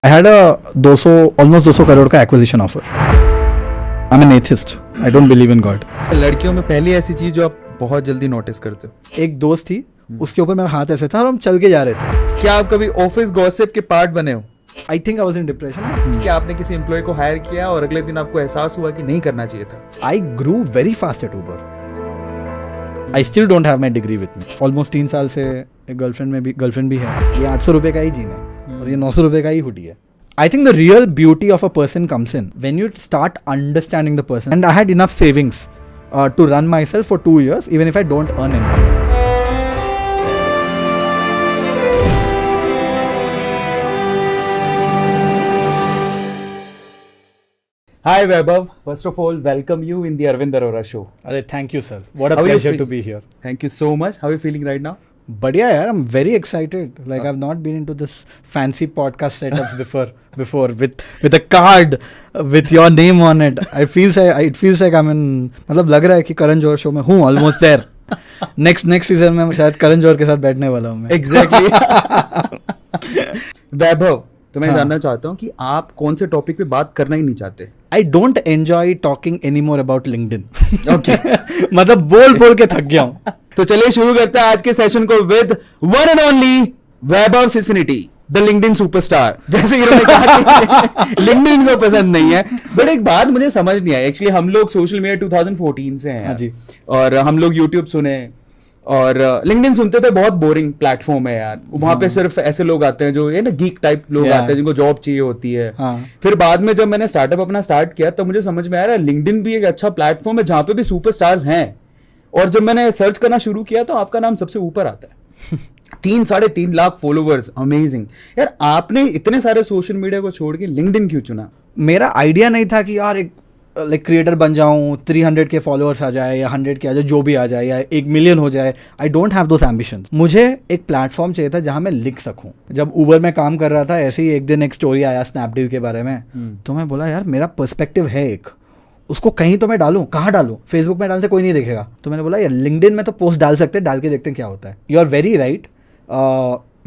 I had a 200 almost 200 crore का acquisition offer. I'm an atheist. I don't believe in God. लड़कियों में पहली ऐसी चीज जो आप बहुत जल्दी नोटिस करते हो. एक दोस्त थी, उसके ऊपर मेरा हाथ ऐसे था और हम चल के जा रहे थे. क्या आप कभी ऑफिस गॉसिप के पार्ट बने हो? I think I was in depression. क्या आपने किसी एम्प्लॉय को हायर किया और अगले दिन आपको एहसास हुआ कि नहीं करना चाहिए था? I grew very fast at Uber. I still don't have my degree with me. Almost 3 साल से एक गर्लफ्रेंड भी है. ये 800 रुपए का ही जीन है और ये 900 रुपए का ही हुडी है. I think the real beauty of a person comes in when you start understanding the person. And I had enough savings to run myself for 2 years, even if I don't earn anything. Hi Vaibhav, first of all, welcome you in the Arvind Arora show. Arey, thank you, sir. What a How are you pleasure to feeling? be here. Thank you so much. How are you feeling right now? Badhiya yaar, I'm very excited. Like I've not been into this fancy podcast setups before with a card with your name on it. It feels like I'm in. मतलब लग रहा है कि Karan Johar show में हूँ, almost there. Next season में मैं शायद करण जौहर के साथ बैठने वाला हूँ मैं. Exactly. वैभव, तो मैं हाँ. जानना चाहता हूँ कि आप कौन से टॉपिक पे बात करना ही नहीं चाहते? I don't enjoy talking anymore about LinkedIn. Okay. मतलब बोल के थक गया हूँ. तो चलिए शुरू करते हैं आज के सेशन को with one and only Vaibhav Sisinty, the LinkedIn superstar. जैसे इन्होंने कहा कि लिंक्डइन को पसंद नहीं है, बट एक बात मुझे समझ नहीं आई. एक्चुअली हम लोग सोशल मीडिया 2014 से हैं. हाँ जी. और हम लोग यूट्यूब सुने और लिंक्डइन सुनते थे. बहुत बोरिंग प्लेटफॉर्म है यार. वहां पे सिर्फ ऐसे लोग आते हैं जो ये ना गीक टाइप लोग Yeah. आते हैं जिनको जॉब चाहिए होती है. हाँ. फिर बाद में जब मैंने स्टार्टअप अपना स्टार्ट किया तब मुझे समझ में आ रहा है लिंक्डइन भी एक अच्छा प्लेटफॉर्म है जहां पे भी सुपरस्टार्स हैं. और जब मैंने सर्च करना शुरू किया तो आपका नाम सबसे ऊपर आता है. 3-3.5 लाख फॉलोवर्स. अमेजिंग यार. आपने इतने सारे सोशल मीडिया को छोड़ के लिंक्डइन क्यों चुना? मेरा आइडिया नहीं था कि यार एक लाइक क्रिएटर बन जाऊं, 300 के फॉलोअर्स आ जाए या 100 के आ जाए, जो भी आ जाए, या 1 मिलियन हो जाए. आई डोंट हैव दोस एम्बिशंस. मुझे एक प्लेटफॉर्म चाहिए था जहां मैं लिख सकूं. जब ऊबर में काम कर रहा था ऐसे ही एक दिन एक स्टोरी आया स्नैपडील के बारे में. तो मैं बोला यार मेरा पर्सपेक्टिव है एक, उसको कहीं तो मैं डालूं. कहाँ डालूं? फेसबुक में डालने से कोई नहीं देखेगा. तो मैंने बोला यार लिंक्डइन में तो पोस्ट डाल सकते हैं, डाल के देखते हैं क्या होता है. You are very right.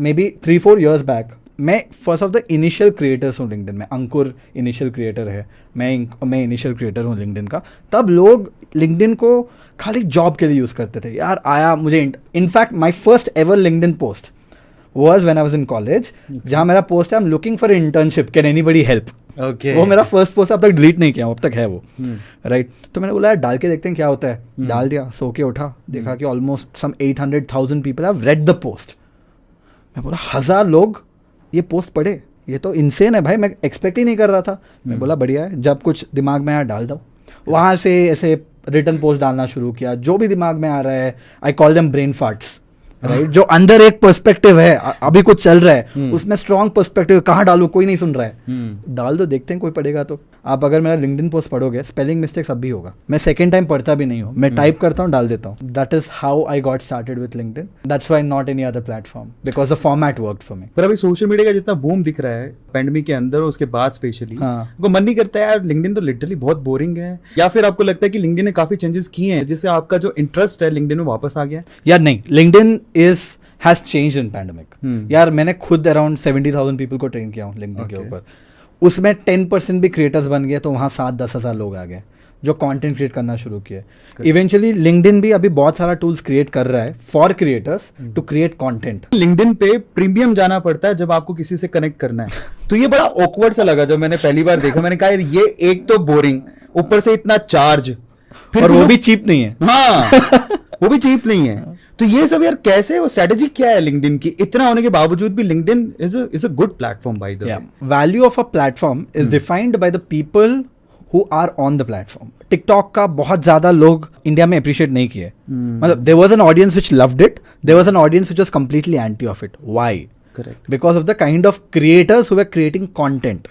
Maybe 3-4 years back मैं first of the initial creators हूँ लिंक्डइन में. अंकुर इनिशियल क्रिएटर है, मैं इनिशियल क्रिएटर हूँ लिंक्डइन का. तब लोग लिंक्डइन को खाली जॉब के लिए यूज़ करते थे. यार आया मुझे in fact my first ever LinkedIn post was when I was in college, जहाँ मेरा पोस्ट है I am looking for internship, can anybody help. Okay. वो मेरा फर्स्ट पोस्ट अब तक डिलीट नहीं किया, अब तक है वो. राइट. तो मैंने बोला यार डाल के देखते हैं क्या होता है. डाल दिया, सो के उठा, देखा कि almost some 800,000 people have read the post. मैं बोला 1000 लोग ये पोस्ट पढ़े, ये तो इनसेन है भाई. मैं एक्सपेक्ट ही नहीं कर रहा था. मैं बोला बढ़िया है, जब कुछ दिमाग में आया डाल दो. वहाँ से ऐसे रिटर्न पोस्ट डालना शुरू किया, जो भी दिमाग में आ रहा है. I call them brain farts. Right. जो अंदर एक पर्सपेक्टिव है, अभी कुछ चल रहा है, उसमें स्ट्रॉन्ग पर्सपेक्टिव, कहाँ डालूं, कोई नहीं सुन रहा है, डाल दो, देखते हैं कोई पढ़ेगा तो. आप अगर मेरा लिंक्डइन पोस्ट पढ़ोगे, स्पेलिंग मिस्टेक्स अब भी होगा. मैं सेकंड टाइम पढ़ता भी नहीं हूँ, मैं टाइप करता हूँ, डाल देता हूँ. That is how I got started with LinkedIn. That's why not any other platform, because the format worked for me. पर अभी सोशल मीडिया का जितना बूम दिख रहा है पेंडेमिक के अंदर और उसके बाद स्पेशली, हाँ. आपको मन नहीं करता है यार लिंक्डइन तो लिटरली बहुत बोरिंग है? या फिर आपको लगता है कि लिंक्डइन ने काफी चेंजेस किए हैं जिससे आपका जो इंटरेस्ट है लिंक्डइन में वापस आ गया? यार नहीं, LinkedIn has changed in pandemic. यार मैंने खुद अराउंड 70,000 पीपल को ट्रेन किया हूँ लिंक्डइन के ऊपर. उसमें 10% भी क्रिएटर्स बन गए तो वहाँ 7-10 हज़ार लोग आ गए जो कंटेंट क्रिएट करना शुरू किए. इवेंचुअली लिंक्डइन भी अभी बहुत सारा टूल्स क्रिएट कर रहा है for creators to create content. LinkedIn पे प्रीमियम जाना पड़ता है जब आपको किसी से कनेक्ट करना है. तो ये बड़ा ऑकवर्ड सा लगा जब मैंने पहली बार देखा. मैंने कहा यार ये एक तो बोरिंग, ऊपर से इतना चार्ज, और वो भी चीप नहीं है. हाँ. वो भी चीप नहीं है. तो ये सब यार कैसे, वो स्ट्रेटेजी क्या है लिंक्डइन की? इतना होने के बावजूद भी LinkedIn is a good platform by the way. Value of a platform is defined by the people who are on the platform. TikTok का बहुत ज्यादा लोग इंडिया में अप्रिशिएट नहीं किए. मतलब there was an audience which loved it, there was an audience which was completely anti of it. Why? Correct. Because of the kind of creators who were creating content.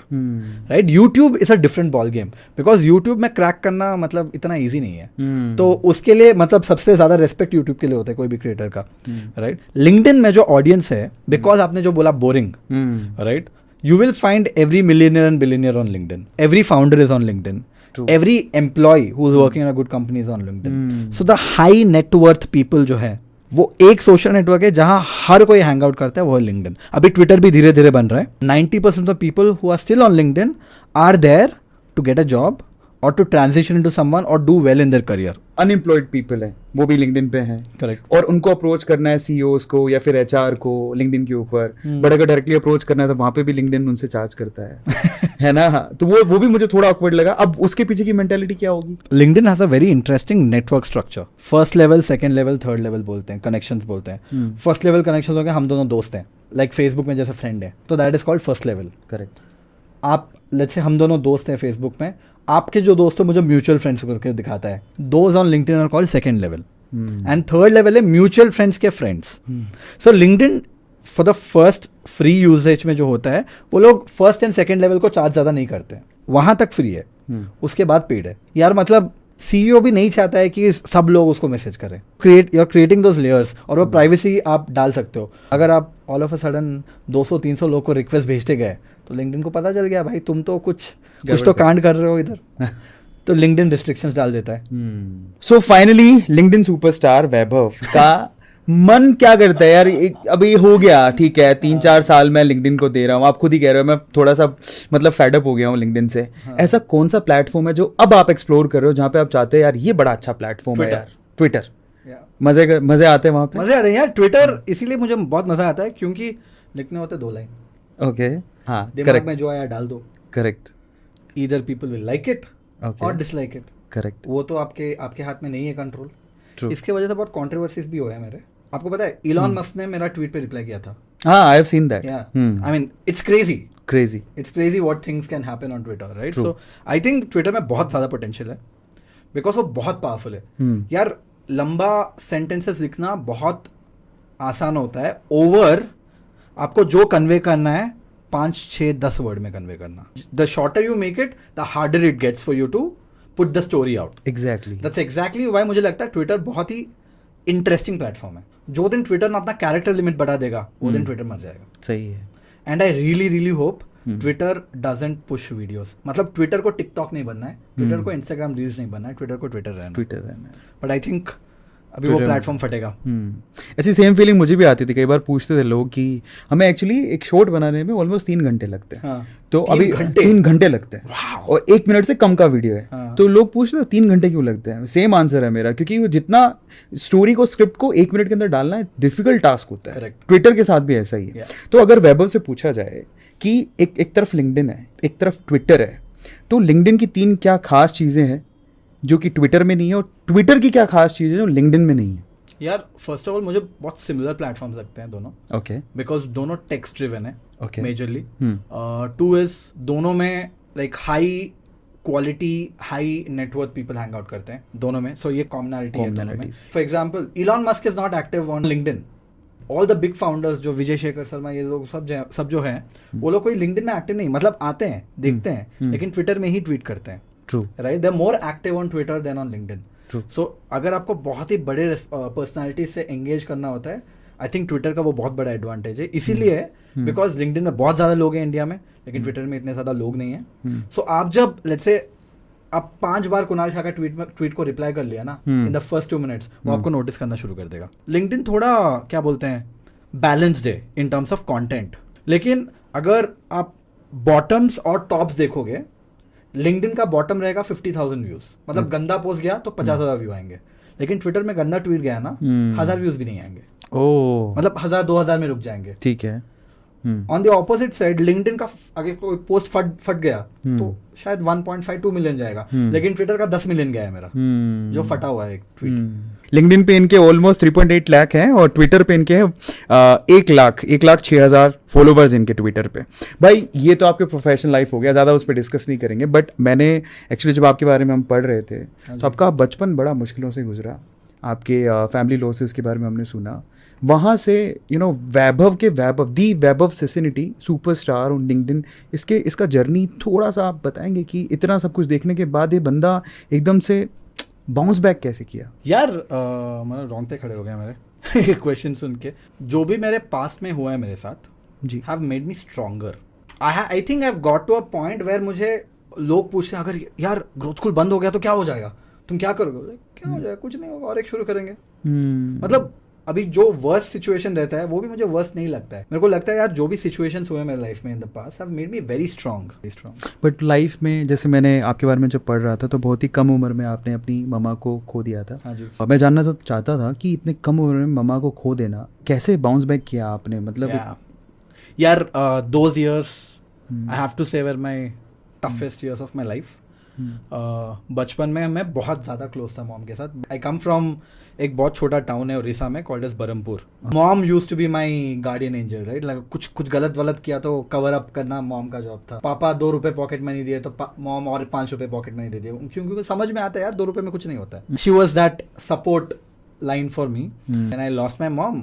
Right? YouTube is a different ball game. Because YouTube में crack करना मतलब इतना easy नहीं है. तो उसके लिए मतलब सबसे ज़्यादा रेस्पेक्ट YouTube के लिए होता है कोई भी क्रिएटर का. राइट. लिंक्डइन में जो ऑडियंस है, बिकॉज आपने जो बोला boring, right, you will find every millionaire and billionaire on LinkedIn. Every founder is on LinkedIn. True. Every employee who is working in a good company is on LinkedIn. So the high net worth people जो है वो एक social network है जहां हर कोई hang out करता है, वो है लिंक्डइन। अभी ट्विटर भी धीरे धीरे बन रहा है। 90% of people who are still on LinkedIn are there to get a job or to transition into someone or do well in their career. Unemployed people है वो भी लिंक्डइन पे हैं, करेक्ट। और उनको अप्रोच करना है सीईओज को या फिर एचआर को लिंक्डइन के ऊपर, बट अगर डायरेक्टली अप्रोच करना है तो वहां पे भी लिंक्डइन उनसे चार्ज करता है है ना। तो वो भी मुझे थोड़ा ऑकवर्ड लगा। अब उसके पीछे की मेंटालिटी क्या होगी? LinkedIn has a very interesting network structure. First level, second level, third level बोलते हैं, कनेक्शंस बोलते हैं। फर्स्ट लेवल कनेक्शंस हो गए, हम दोनों दोस्त हैं, लाइक फेसबुक में जैसे फ्रेंड है, तो that is called first level. Correct. आप लेट्स से हम दोनों दोस्त हैं फेसबुक में, आपके जो दोस्त हो मुझे म्यूचुअल फ्रेंड्स करके दिखाता है, those on LinkedIn are called second level. And third level है म्यूचुअल फ्रेंड्स के friends. So LinkedIn for the first free usages में जो होता है, वो लोग फर्स्ट एंड सेकंड लेवल को चार्ज ज़्यादा नहीं करते हैं, वहाँ तक फ्री है, उसके बाद पेड है। यार मतलब सीईओ भी नहीं चाहता है कि सब लोग उसको मैसेज करें। You are creating those layers, और वो प्राइवेसी आप डाल सकते हो। अगर आप ऑल ऑफ अ सडन 200-300 लोग को रिक्वेस्ट भेजते गए तो लिंक्डइन को पता चल गया भाई तुम तो कुछ तो कांड कर रहे हो इधर तो लिंक्डइन रिस्ट्रिक्शंस डाल देता है। सो फाइनली लिंक्डइन सुपरस्टार वैभव का मन क्या करता है यार? अभी हो गया, ठीक है, 3-4 साल मैं लिंक्डइन को दे रहा हूँ, आप खुद ही कह रहे हो मैं थोड़ा सा मतलब फेडअप हो गया हूँ लिंक्डइन से। ऐसा कौन सा प्लेटफॉर्म है जो अब आप एक्सप्लोर कर रहे हो, जहाँ पे आप चाहते हैं यार ये बड़ा अच्छा प्लेटफॉर्म है यार? ट्विटर। मजे आते हैं वहाँ पे? मजे आते हैं यार ट्विटर। इसीलिए मुझे बहुत मजा आता है क्योंकि लिखने होते 2 लाइन, ओके, हाँ, दिमाग में जो आया डाल दो। Correct. Either people will like it और डिसलाइक इट। करेक्ट। वो तो आपके हाथ में नहीं है कंट्रोल। इसके वजह से बहुत कंट्रोवर्सीज भी हुए हैं मेरे। आपको पता है इलॉन मस्क ने मेरा ट्वीट पे रिप्लाई किया था। हाँ, I have seen that. I mean it's crazy what things can happen on Twitter, right? So I think Twitter में बहुत ज़्यादा पोटेंशियल है बिकॉज वो बहुत पावरफुल है। यार लंबा सेंटेंसेस लिखना बहुत आसान होता है, ओवर आपको जो कन्वे करना है 5-6-10 वर्ड में कन्वे करना। The shorter you make it the harder it gets for you to put the story out. Exactly, that's exactly why मुझे लगता है ट्विटर बहुत ही इंटरेस्टिंग प्लेटफॉर्म है। जो दिन ट्विटर ने अपना कैरेक्टर लिमिट बढ़ा देगा वो दिन ट्विटर मर जाएगा। सही है। And I really hope Twitter doesn't push videos. मतलब ट्विटर को टिकटॉक नहीं बनना है, ट्विटर को इंस्टाग्राम रील्स नहीं बनना है, ट्विटर को ट्विटर रहना है। बट आई थिंक अभी वो प्लेटफॉर्म फटेगा। ऐसी सेम फीलिंग मुझे भी आती थी। कई बार पूछते थे लोग कि हमें एक्चुअली एक शॉर्ट बनाने में ऑलमोस्ट 3 घंटे लगते हैं। हाँ, तो अभी 3 घंटे लगते हैं और 1 मिनट से कम का वीडियो है। हाँ। तो लोग पूछते हैं 3 घंटे क्यों लगते हैं? सेम आंसर है मेरा, क्योंकि वो जितना स्टोरी को, स्क्रिप्ट को 1 मिनट के अंदर डालना है डिफिकल्ट टास्क होता है। Correct. ट्विटर के साथ भी ऐसा ही है। तो अगर वैभव से पूछा जाए कि एक तरफ लिंक्डइन है, एक तरफ ट्विटर है, तो लिंक्डइन की 3 क्या खास चीज़ें हैं जो कि ट्विटर में नहीं है, और ट्विटर की क्या खास चीज़ें जो लिंक्डइन में नहीं है? यार फर्स्ट ऑफ ऑल मुझे बहुत सिमिलर प्लेटफॉर्म्स लगते हैं दोनों। ओके। बिकॉज दोनों टेक्स्ट ड्रिवन है Okay. मेजरली। 2 इज दोनों में like high quality high net worth people hang out करते हैं दोनों में। सो ये कॉमनैलिटी है दोनों में। For example Elon Musk is not active on LinkedIn. All the big founders जो विजय शेखर शर्मा ये लोग सब जो हैं वो लोग कोई लिंक्डइन में एक्टिव नहीं, मतलब आते हैं देखते हैं लेकिन ट्विटर में ही ट्वीट करते हैं। True, right? They are more active on Twitter than on LinkedIn. So अगर आपको बहुत ही बड़े पर्सनालिटी से एंगेज करना होता है, आई थिंक ट्विटर का वो बहुत बड़ा एडवांटेज है। इसीलिए है बिकॉज लिंक्डइन में बहुत ज़्यादा लोग हैं इंडिया में, लेकिन ट्विटर में इतने ज़्यादा लोग नहीं हैं। सो आप जब लेट्स से आप 5 बार कुणाल शाह का ट्वीट को रिप्लाई कर लिया ना इन द फर्स्ट 2 मिनट्स, वो आपको नोटिस करना शुरू कर देगा। लिंक्डइन थोड़ा क्या बोलते हैं बैलेंस्ड है इन टर्म्स ऑफ कंटेंट, लेकिन अगर आप बॉटम्स और टॉप्स देखोगे, लिंक्डइन का बॉटम रहेगा 50,000 व्यूज, मतलब गंदा पोस्ट गया तो 50,000 व्यू आएंगे, लेकिन ट्विटर में गंदा ट्वीट गया ना 1000 व्यूज भी नहीं आएंगे। मतलब 1000-2000 में रुक जाएंगे। ठीक है। On the opposite side LinkedIn का अगर कोई पोस्ट फट गया तो शायद 1.52 मिलियन जाएगा, लेकिन ट्विटर का 10 मिलियन गया है मेरा जो फटा हुआ है एक ट्वीट। लिंक्डइन पे इनके ऑलमोस्ट 3.8 लाख हैं और ट्विटर पे इनके 1,06,000 फॉलोवर्स इनके ट्विटर पे। भाई ये तो आपके प्रोफेशनल लाइफ हो गया, ज़्यादा उस पर डिस्कस नहीं करेंगे। बट मैंने एक्चुअली जब आपके बारे में हम पढ़ रहे थे तो आपका बचपन बड़ा मुश्किलों से गुजरा, आपके फैमिली लॉसेस के बारे में हमने सुना। वहाँ से वैभव सेसिनिटी सुपरस्टार और लिंक्डइन, इसका जर्नी थोड़ा सा आप बताएंगे कि इतना सब कुछ देखने के बाद ये बंदा एकदम से बाउंस बैक कैसे किया? यार मतलब रोंगटे खड़े हो गए मेरे क्वेश्चन सुन के। जो भी मेरे पास्ट में हुआ है मेरे साथ जी have made me stronger. I think I have got to a point where मुझे लोग पूछते हैं अगर यार ग्रोथ स्कूल बंद हो गया तो क्या हो जाएगा, तुम क्या करोगे? क्या हो जाएगा, कुछ नहीं होगा और एक शुरू करेंगे। मतलब अभी जो वर्स्ट सिचुएशन रहता है वो भी मुझे वर्स्ट नहीं लगता है. मेरे को लगता है यार जो भी सिचुएशंस हुए मेरे लाइफ में in the past have made me very strong. But life में जैसे मैंने आपके बारे में जब पढ़ रहा था तो बहुत ही कम उम्र में आपने अपनी मम्मा को खो दिया था. हाँ जी. और मैं जानना तो चाहता था कि इतने कम उम्र में मम्मा को खो देना कैसे बाउंस बैक किया आपने, मतलब यार those years I have to say were my toughest years of my life. बचपन में मैं बहुत ज़्यादा क्लोज था मॉम के साथ. आई कम फ्रॉम एक बहुत छोटा टाउन है उड़ीसा में called as Berhampur. Mom used to be my guardian angel, right. Like कुछ गलत किया तो कवर अप करना मॉम का जॉब था. पापा 2 रुपए पॉकेट मनी दिए तो मॉम और 5 रुपए पॉकेट मनी दे दिए, क्योंकि समझ में आता है यार 2 रुपए में कुछ नहीं होता है. She was that support line for me. When I lost my mom,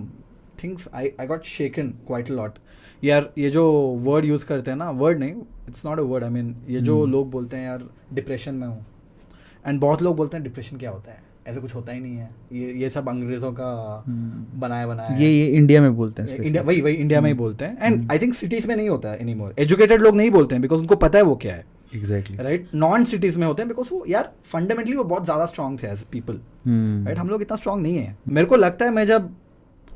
things I got shaken quite a lot. यार ये जो वर्ड यूज़ करते हैं ना, वर्ड नहीं, it's not a word, I mean ये जो लोग बोलते हैं यार डिप्रेशन में हूँ, एंड बहुत लोग बोलते हैं डिप्रेशन क्या होता है, ऐसा कुछ होता ही नहीं है, ये सब अंग्रेज़ों का बनाया ये इंडिया में बोलते हैं. इंडिया वही इंडिया में ही बोलते हैं. एंड आई थिंक सिटीज़ में नहीं होता है एनी मोर. एजुकेटेड लोग नहीं बोलते हैं बिकॉज उनको पता है वो क्या है. Exactly right. नॉन सिटीज में होते हैं बिकॉज वो यार फंडामेंटली वो बहुत ज्यादा स्ट्रांग थे एज पीपल, राइट. हम लोग इतना स्ट्रांग नहीं है. मेरे को लगता है मैं जब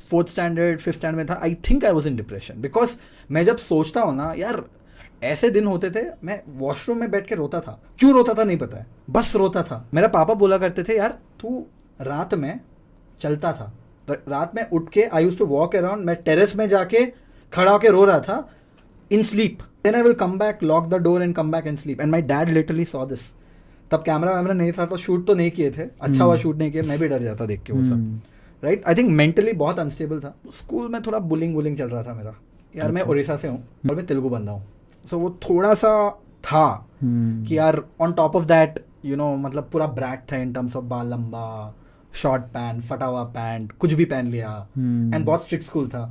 4th स्टैंडर्ड 5th स्टैंडर्ड में था, I think I was in depression. Because मैं जब सोचता हूँ ना यार, ऐसे दिन होते थे मैं वॉशरूम में बैठ के रोता था. क्यों रोता था नहीं पता है, बस रोता था. मेरा पापा बोला करते थे यार तू रात में चलता था, रात में उठ के I used to walk around. मैं टेरेस में जाके खड़ा होके रो रहा था in sleep. Then I will come back, lock the door and come back and sleep. And my dad literally saw this. तब कैमरा वैमरा नहीं था तो शूट तो नहीं किए थे. अच्छा हुआ शूट नहीं किया, मैं भी डर जाता देख के वो सब. राइट. आई थिंक मेंटली बहुत अनस्टेबल था. स्कूल में थोड़ा बुलिंग चल रहा था मेरा. यार मैं उड़ीसा से हूँ और मैं तेलुगु बंदा हूँ, सो वो थोड़ा सा था कि यार on top of that you know मतलब पूरा ब्रैट था इन टर्म्स ऑफ बाल लंबा, शॉर्ट पैंट, फटा हुआ पैंट, कुछ भी पहन लिया. एंड बहुत स्ट्रिक्ट स्कूल था.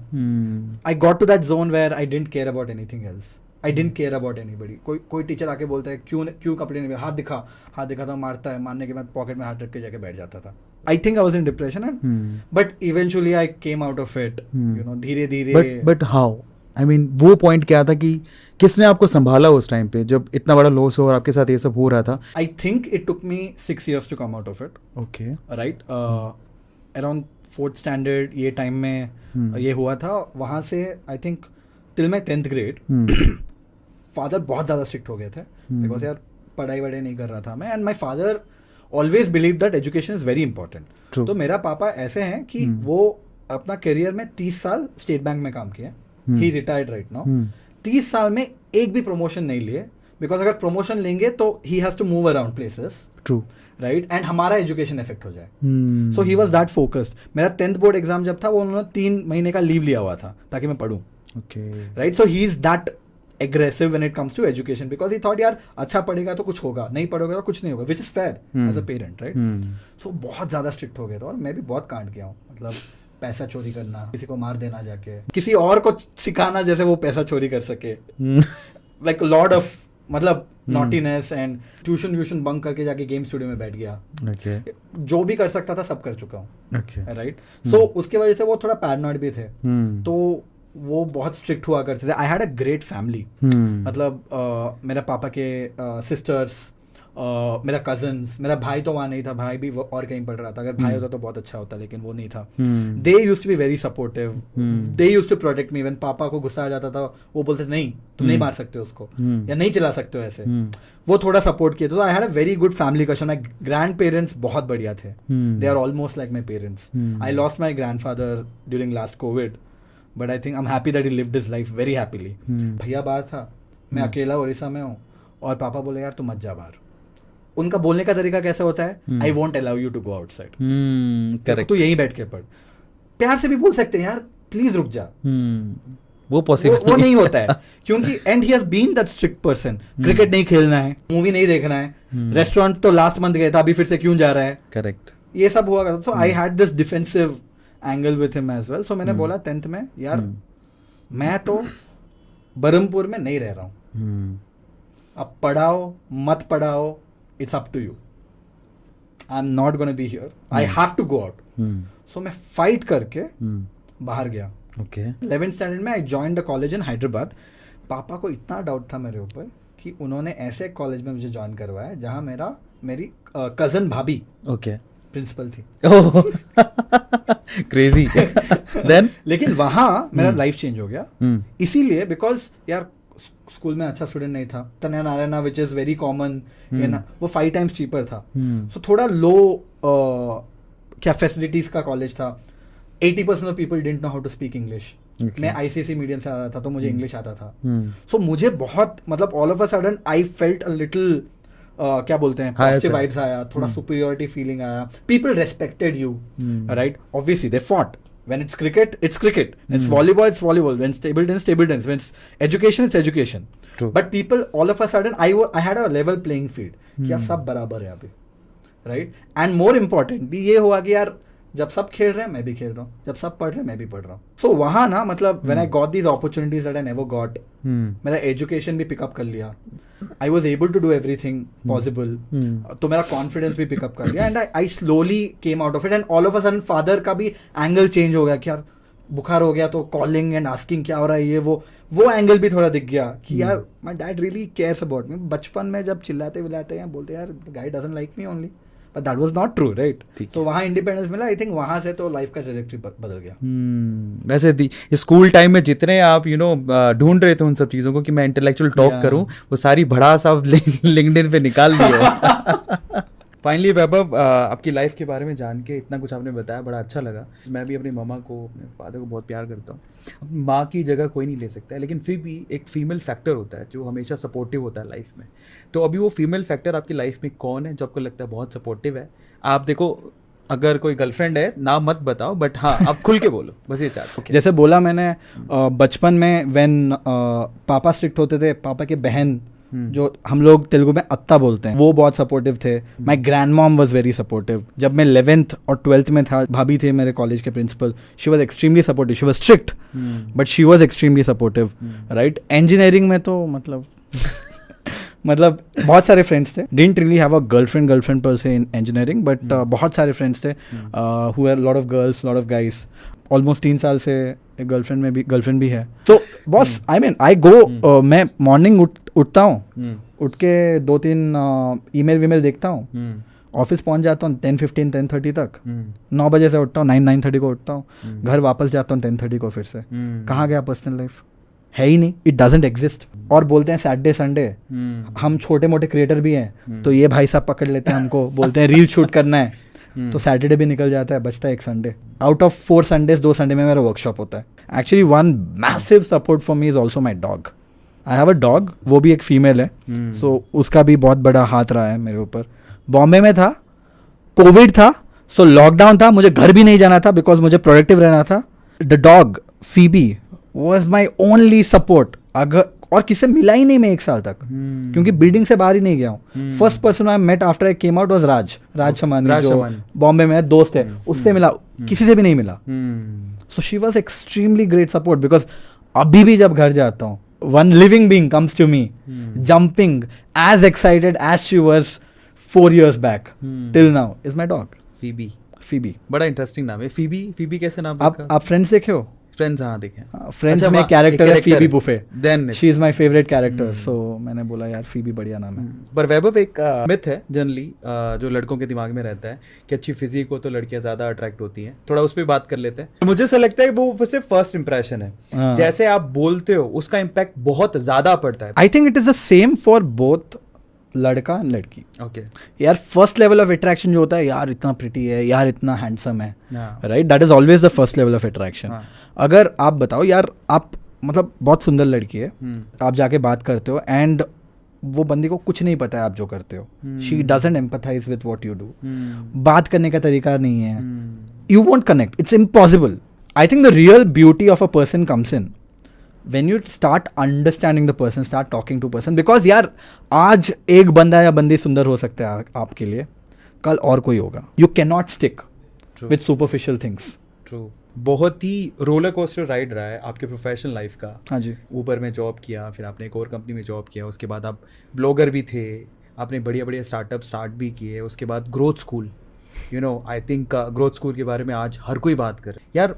I got to that zone where I didn't care about anything else. I didn't care about anybody. कोई टीचर आके बोलता है क्यों कपड़े नहीं, हाथ दिखा तो मारता है, मारने के बाद पॉकेट में हाथ रख के जाके बैठ जाता था. I think I was in depression but eventually I came out of it, you know, धीरे धीरे. बट हाउ, आई मीन वो पॉइंट क्या था कि किसने आपको संभाला उस टाइम पे जब इतना बड़ा लॉस हो और आपके साथ ये सब हो रहा था? I think it took me 6 years to come out of it. Okay, right. Around 4th standard ये टाइम में ये हुआ था. वहाँ से I think till my 10th grade father बहुत ज़्यादा स्ट्रिक्ट हो गए थे बिकॉज यार पढ़ाई वढ़ाई नहीं कर रहा था मैं. And my father always believe that education is very important. तो मेरा पापा ऐसे हैं कि वो अपना करियर में 30 साल स्टेट बैंक में काम किया. ही रिटायर्ड राइट नाउ. 30 साल में एक भी प्रमोशन नहीं लिए बिकॉज अगर प्रमोशन लेंगे तो he has to move around places. True. Right. And हमारा एजुकेशन इफेक्ट हो जाए. So he was that focused. मेरा 10th बोर्ड एग्जाम जब था वो उन्होंने 3 महीने का लीव लिया हुआ था ताकि मैं पढ़ूँ. Right. So he is that aggressive when it comes to education because he thought यार अच्छा पढ़ेगा तो कुछ होगा, नहीं पढ़ोगे तो कुछ नहीं होगा, which is fair as a parent, right? So बहुत ज़्यादा strict हो गया था. और मैं भी बहुत कांड किया हूँ. मतलब पैसा चोरी करना, किसी को मार देना जाके, किसी और को सिखाना जैसे वो पैसा चोरी कर सके, like a lot of मतलब naughtiness and ट्यूशन बंक करके जाके गेम स्टूडियो में बैठ गया. जो भी कर सकता था सब कर चुका हूँ. राइट. सो उसके वजह से वो थोड़ा पैरानॉइड भी थे. तो वो बहुत स्ट्रिक्ट हुआ करते थे. आई हैड अ ग्रेट फैमिली. मतलब मेरे पापा के सिस्टर्स, मेरा कजन्स, मेरा भाई तो वहाँ नहीं था, भाई भी और कहीं पढ़ रहा था. अगर भाई होता तो बहुत अच्छा होता, लेकिन वो नहीं था. They used to be very supportive. They used to protect me. When पापा को गुस्सा आ जाता था वो बोलते नहीं तुम नहीं मार सकते उसको या नहीं चला सकते हो ऐसे. वो थोड़ा सपोर्ट किए. तो I had a very good family cushion. My grandparents बहुत बढ़िया थे. They are almost like my parents. I lost my grandfather during last Covid. But I think I am happy that he lived his life very happily. भैया बाहर था, मैं अकेला उड़ीसा में हूँ और पापा बोले यार तू मत जा बाहर. उनका बोलने का तरीका कैसे होता है, I won't allow you to go outside. Correct. तू यहीं बैठ के पढ़. प्यार से भी बोल सकते हैं यार प्लीज रुक जा. वो पॉसिबल वो नहीं होता है क्योंकि and he has been that strict person. Cricket नहीं खेलना है, मूवी नहीं देखना है, रेस्टोरेंट तो लास्ट मंथ गया था अभी फिर से क्यों जा रहा है. करेक्ट. ये सब हुआ करता. So I had this defensive angle with him as well. So मैंने बोला 10th में यार मैं तो बरमपुर में नहीं रह रहा हूँ. अब पढ़ाओ मत पढ़ाओ it's up to you. I am not gonna be here. I have to go out. So मैं फाइट करके बाहर गया. 11th स्टैंडर्ड में I joined a college in Hyderabad. पापा को इतना डाउट था मेरे ऊपर कि उन्होंने ऐसे कॉलेज में मुझे ज्वाइन करवाया जहाँ मेरी कज़न भाभी प्रिंसिपल थी। क्रेजी। देन लेकिन वहाँ मेरा लाइफ चेंज हो गया, इसीलिए बिकॉज यार स्कूल में अच्छा स्टूडेंट नहीं था, तन्या Narayana which is very common, वो 5 times चीपर था, सो थोड़ा लो क्या फैसिलिटीज का कॉलेज था, 80% of people didn't know how to speak English. मैं आईसीएसई मीडियम से आ रहा था तो मुझे इंग्लिश आता था, सो मुझे बहुत मतलब all of a sudden I felt a little क्या बोलते हैं, पॉजिटिव वाइब्स आया, थोड़ा सुपीरियरिटी फीलिंग आया, people respected you, right? Obviously they fought. When it's cricket, it's cricket. When it's volleyball, it's volleyball. When it's table tennis, table tennis. When it's education, it's education. True. But people, all of a sudden, I had a level playing field. कि यार सब बराबर है यहाँ पे, right? And more importantly, ये हुआ कि यार जब सब खेल रहे हैं मैं भी खेल रहा हूँ, जब सब पढ़ रहे हैं मैं भी पढ़ रहा हूँ. So वहाँ ना मतलब when I got these opportunities that I never got, मेरा एजुकेशन भी पिकअप कर लिया. I was able to do everything possible. तो मेरा कॉन्फिडेंस भी पिकअप कर लिया, and I slowly came out of it. And all of a sudden father का भी एंगल चेंज हो गया कि यार बुखार हो गया तो कॉलिंग एंड आस्किंग क्या हो रहा है, ये वो एंगल भी थोड़ा दिख गया कि यार my dad really cares about me. बचपन में जब चिल्लाते विलाते हैं बोलते यार guy doesn't like me only, but that was not true, right? तो वहाँ इंडिपेंडेंस मिला. आई थिंक वहाँ से तो लाइफ का ट्रैजेक्टरी बदल गया. वैसे स्कूल टाइम में जितने आप ढूंढ रहे थे उन सब चीज़ों को कि मैं इंटेलेक्चुअल टॉक करूं, वो सारी भड़ास आप लिंक्डइन पे निकाल दिए. फाइनली वैभव, आपकी लाइफ के बारे में जान के इतना कुछ आपने बताया, बड़ा अच्छा लगा. मैं भी अपनी मम्मा को, अपने फादर को बहुत प्यार करता हूँ. माँ की जगह कोई नहीं ले सकता है, लेकिन फिर भी एक फीमेल फैक्टर होता है जो हमेशा सपोर्टिव होता है लाइफ में. तो अभी वो फीमेल फैक्टर आपकी लाइफ में कौन है जो आपको लगता है बहुत सपोर्टिव है? आप देखो, अगर कोई गर्लफ्रेंड है नाम मत बताओ, बट हाँ आप खुल के बोलो, बस ये चाहते. जैसे बोला मैंने बचपन में व्हेन पापा स्ट्रिक्ट होते थे, पापा के बहन जो हम लोग तेलुगु में अत्ता बोलते हैं, वो बहुत सपोर्टिव थे. My grand mom was very supportive. जब मैं 11th और 12th में था, भाभी थे मेरे कॉलेज के principal, she was extremely supportive. She was strict but she was extremely supportive, right? Engineering में तो मतलब बहुत सारे फ्रेंड्स थे. Didn't really have a girlfriend per se in engineering, but बहुत सारे फ्रेंड्स थे who are lot of girls, lot of guys. Almost 3 साल से एक गर्लफ्रेंड भी है. So boss, I mean I गो, मैं मॉर्निंग उठता हूँ, उठ के 2-3 ईमेल वीमेल देखता हूँ, ऑफिस पहुँच जाता हूँ 10:15 10:30 तक. 9 बजे से उठता हूँ, 9:30 को उठता हूँ, घर वापस जाता हूँ 10:30 को. फिर से कहाँ गया पर्सनल लाइफ? है ही नहीं, इट डजंट एग्जिस्ट. और बोलते हैं सैटरडे संडे, हम छोटे मोटे क्रिएटर भी हैं, तो ये भाई साहब पकड़ लेते हैं हमको, बोलते हैं रील शूट करना है, तो सैटरडे भी निकल जाता है, बचता है एक Sunday. Out of 4 Sundays 2 Sunday में मेरा वर्कशॉप होता है. Actually one massive support for me is also my dog. I have a dog, वो भी एक फीमेल है, सो उसका भी बहुत बड़ा हाथ रहा है मेरे ऊपर. बॉम्बे में था, कोविड था, सो लॉकडाउन था, मुझे घर भी नहीं जाना था बिकॉज मुझे प्रोडक्टिव रहना था. The dog Phoebe was my only support. अगर और किससे मिला ही नहीं मैं 1 साल तक, क्योंकि बिल्डिंग से बाहर ही नहीं गया हूँ. First person I met after I came out was Raj Shamani, जो बॉम्बे में दोस्त है, उससे मिला, किसी से भी नहीं मिला. So she was extremely great support. Because अभी भी जब घर जाता हूँ, one living being comes to me jumping as excited as she was 4 years back till now, is my dog Phoebe. बड़ा इंटरेस्टिंग नाम है फीबी. कैसे नाम? आप फ्रेंड्स देखे हो? फ्रेंड्स, हाँ देखे. फ्रेंड्स में कैरेक्टर है Phoebe Buffay, she is my favourite character. So मैंने बोला यार फीबी बढ़िया नाम है. पर वैभव, एक मिथ है जनरली जो लड़कों के दिमाग में रहता है कि अच्छी फिजिक हो तो लड़कियां ज्यादा अट्रैक्ट होती हैं. थोड़ा उस पर बात कर लेते हैं. मुझे ऐसा लगता है कि वो सिर्फ फर्स्ट इंप्रेशन है, जैसे आप बोलते हो उसका इम्पैक्ट बहुत ज्यादा पड़ता है. आई think it is the same for both लड़का एंड लड़की. ओके यार फर्स्ट लेवल ऑफ अट्रैक्शन जो होता है, यार इतना प्रिटी है, यार इतना हैंडसम है, right? That is always the first level of attraction. अगर आप बताओ यार, आप मतलब बहुत सुंदर लड़की है, आप जाके बात करते हो एंड वो बंदी को कुछ नहीं पता है आप जो करते हो, she doesn't empathise with what you do, बात करने का तरीका नहीं है, you won't connect, it's impossible. I think the real beauty of a person comes in when you start understanding the person, start talking to person, because यार आज एक बंदा या बंदी सुंदर हो सकता है आपके लिए, कल और कोई होगा. You cannot stick with superficial things. True. बहुत ही रोलर कोस्टर राइड रहा है आपके प्रोफेशनल लाइफ का. हाँ जी. ऊबर में जॉब किया, फिर आपने एक और कंपनी में जॉब किया, उसके बाद आप ब्लॉगर भी थे, आपने बढ़िया स्टार्टअप स्टार्ट भी किए, उसके बाद growth school, I think growth school के बारे में आज हर कोई बात करे. यार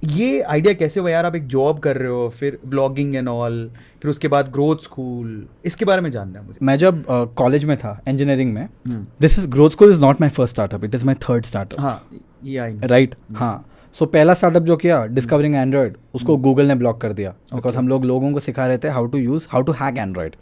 ये आइडिया कैसे हुआ यार? आप एक जॉब कर रहे हो, फिर व्लॉगिंग एंड ऑल, फिर उसके बाद ग्रोथ स्कूल, इसके बारे में जानना है मुझे। मैं जब कॉलेज में था इंजीनियरिंग में, this is growth school is not my first startup, it is my third startup. हाँ, ये आई राइट, हाँ। सो पहला स्टार्टअप जो किया डिस्कवरिंग एंड्रॉइड, उसको गूगल ने ब्लॉक कर दिया बिकॉज हम लोगों को सिखा रहे थे how to hack Android.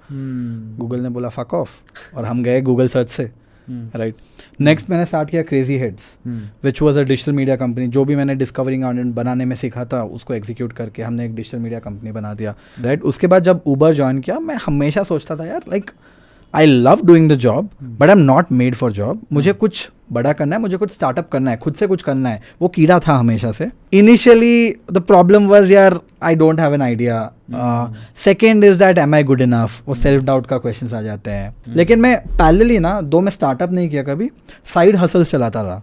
Google ने बोला फक ऑफ, और हम गए गूगल सर्च से। राइट, नेक्स्ट मैंने स्टार्ट किया crazy heads, which was a digital media company. जो भी मैंने डिस्कवरिंग एंड्रॉइड बनाने में सीखा था उसको एग्जीक्यूट करके हमने एक डिजिटल मीडिया कंपनी बना दिया। राइट, उसके बाद जब उबर ज्वाइन किया, मैं हमेशा सोचता था यार like I love doing the job but I am not made for job. मुझे कुछ बड़ा करना है, मुझे कुछ स्टार्टअप करना है, खुद से कुछ करना है। वो कीड़ा था हमेशा से। इनिशियली द प्रॉब्लम वाज यार I don't have an idea. Second is that am I good enough, वो सेल्फ डाउट का क्वेश्चन आ जाते हैं। लेकिन मैं पैरेलली ना, दो मैं स्टार्टअप नहीं किया, कभी साइड हसल्स चलाता रहा।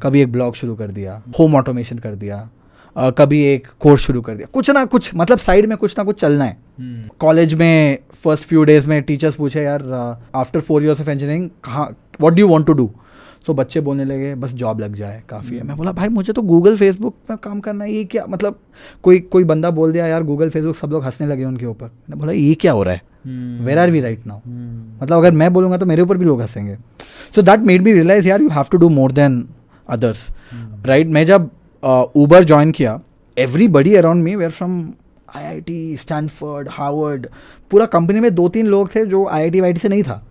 कभी एक ब्लॉग शुरू कर दिया, होम ऑटोमेशन कर दिया, कभी एक कोर्स शुरू कर दिया, कुछ ना कुछ, मतलब साइड में कुछ ना कुछ चलना है। कॉलेज में फर्स्ट फ्यू डेज में टीचर्स पूछे यार आफ्टर 4 years ऑफ इंजीनियरिंग कहाँ, what do you want to do? So बच्चे बोलने लगे बस जॉब लग जाए काफ़ी है। मैं बोला भाई मुझे तो गूगल फेसबुक में काम करना है, ये क्या मतलब? कोई बंदा बोल दिया यार गूगल फेसबुक, सब लोग हंसने लगे उनके ऊपर। मैंने बोला ये क्या हो रहा है? Where are we right now? मतलब अगर मैं बोलूँगा तो मेरे ऊपर भी लोग हंसेंगे। So that made me realise यार you have to do more than others. Right, मैं जब उबर ज्वाइन किया, everybody around me were from IIT, Stanford, Harvard. पूरा कंपनी में 2-3 लोग थे जो IIT वाईटी से नहीं था,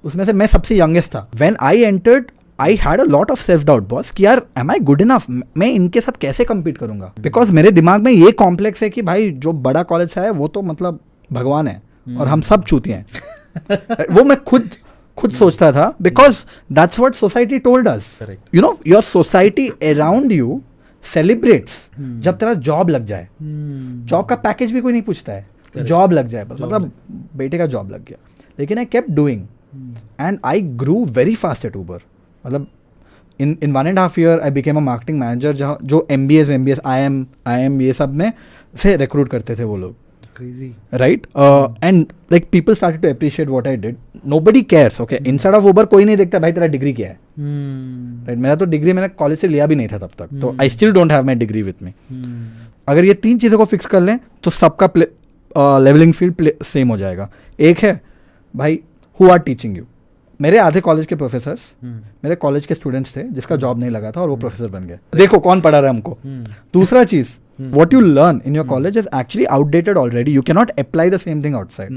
उसमें से मैं सबसे यंगेस्ट था। When I entered I had a lot of self doubt boss कि यार एम आई गुड इनफ, मैं इनके साथ कैसे compete करूंगा? बिकॉज मेरे दिमाग में ये कॉम्प्लेक्स है कि भाई जो बड़ा कॉलेज से है वो तो मतलब भगवान है और हम सब चूतिए हैं। वो मैं खुद सोचता था because that's what society told us. You know, your society around you celebrates जब तेरा जॉब लग जाए। जॉब का पैकेज भी कोई नहीं पूछता है, जॉब लग जाए बस, मतलब बेटे का जॉब लग गया। लेकिन I kept doing and I grew very fast at Uber. मतलब in 1.5 year I became a marketing manager, जहाँ जो MBAs IIM ये सब में से रिक्रूट करते थे वो लोग। Crazy. Right? And like people started to appreciate what I did. Nobody cares, okay? Inside of Uber कोई नहीं देखता भाई तेरा डिग्री क्या है। Right? मेरा तो डिग्री मैंने कॉलेज से लिया भी नहीं था तब तक, तो I still don't have my degree with me. अगर ये 3 चीज़ों को फिक्स कर लें तो सबका लेवलिंग फील्ड सेम हो जाएगा। एक है भाई who are teaching you. मेरे आधे कॉलेज के प्रोफेसर्स मेरे कॉलेज के स्टूडेंट्स थे जिसका जॉब नहीं लगा था और वो प्रोफेसर बन गए। देखो कौन पढ़ा रहा है हमको। दूसरा चीज, what you learn in your college is actually outdated already. You cannot apply the same thing outside.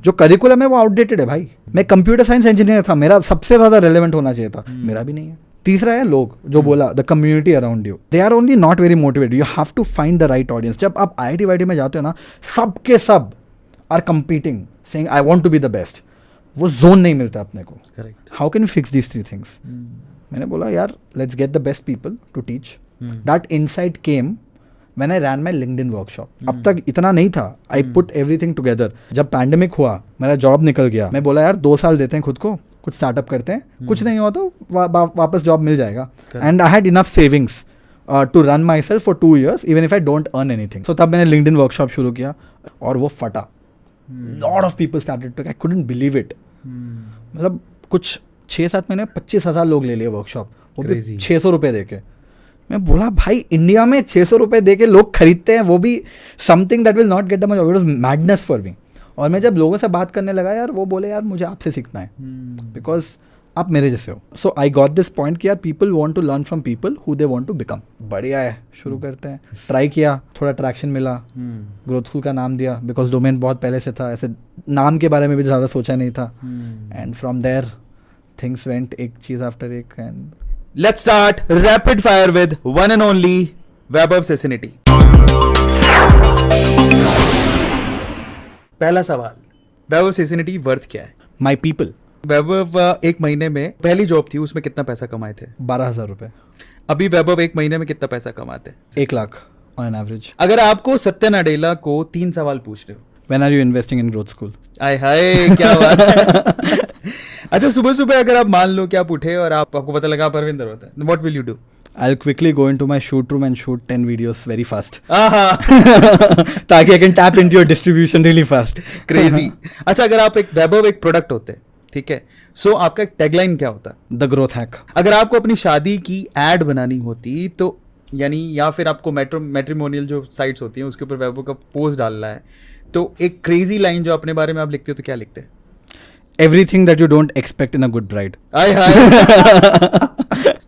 जो करिकुलम है वो आउटडेटेड है भाई। मैं कंप्यूटर साइंस इंजीनियर था, मेरा सबसे ज्यादा रेलेवेंट होना चाहिए था, मेरा भी नहीं है। तीसरा है लोग, जो बोला the community around you, they are only not very motivated. You have to find the right audience. जब आप IIT वाईटी में जाते हो ना, सबके सब are competing saying I want to be the best. वो जोन नहीं मिलता अपने को। Correct, how can you fix these 3 things? मैंने बोला यार let's get the best people to teach. That insight came when I ran my LinkedIn workshop. अब तक इतना नहीं था, आई पुट एवरीथिंग टुगेदर। जब पैंडेमिक हुआ, मेरा जॉब निकल गया, मैं बोला यार 2 साल देते हैं खुद को, कुछ स्टार्टअप करते हैं, कुछ नहीं हुआ तो वापस जॉब मिल जाएगा। And I had enough savings to run myself for 2 years even if I don't earn anything. So तब मैंने लिंक्डइन वर्कशॉप शुरू किया और वो फटा। Lot of people started to, I couldn't believe it. मतलब कुछ 6-7 महीने 25,000 लोग ले लिए वर्कशॉप, वो भी 600 रुपये दे के। मैं बोला भाई इंडिया में 600 रुपये दे के लोग खरीदते हैं, वो भी something that will not get the much. It was madness for me. और मैं जब लोगों से बात करने लगा यार, वो बोले यार मुझे आपसे सीखना है बिकॉज आप मेरे जैसे हो। So I got this point कि यार people want to learn from people who they want to become. बढ़िया है, शुरू करते हैं। ट्राई किया, थोड़ा ट्रैक्शन मिला, ग्रोथफुल का नाम दिया बिकॉज डोमेन बहुत पहले से था, ऐसे नाम के बारे में भी ज़्यादा सोचा नहीं था। And from there things went एक चीज़ आफ्टर एक। And let's start rapid fire with one and only Vaibhav Sisinty. पहला सवाल, वैभव सेसिनिटी वर्थ क्या है? My people. वैभव 1 महीने में, पहली जॉब थी उसमें कितना पैसा कमाए थे? 12,000 रुपये। अभी वैभव 1 महीने में कितना पैसा कमाते हैं? 1 लाख ऑन एन एवरेज। अगर आपको सत्या नडेला को 3 सवाल पूछ रहे हो, when are you investing in growth school? आय हाय क्या बात है। अच्छा, सुबह सुबह अगर आप मान लो कि आप उठे और आपको पता लगा परविंदर होता है, what will you do? I'll quickly go into my shoot room and shoot 10 videos very fast. ताकि I can tap into your distribution really fast. Crazy. अच्छा, अगर आप एक वैभव एक प्रोडक्ट होते, ठीक है, सो आपका एक टैगलाइन क्या होता? The growth hack. अगर आपको अपनी शादी की एड बनानी होती तो यानी या फिर आपको मैट्रिमोनियल जो साइट्स होती हैं उसके ऊपर वैभव का पोस्ट डालना है, तो एक क्रेजी लाइन जो अपने बारे में आप लिखते हो तो क्या लिखते हैं? Everything that you don't expect in a good bride. आय हाय।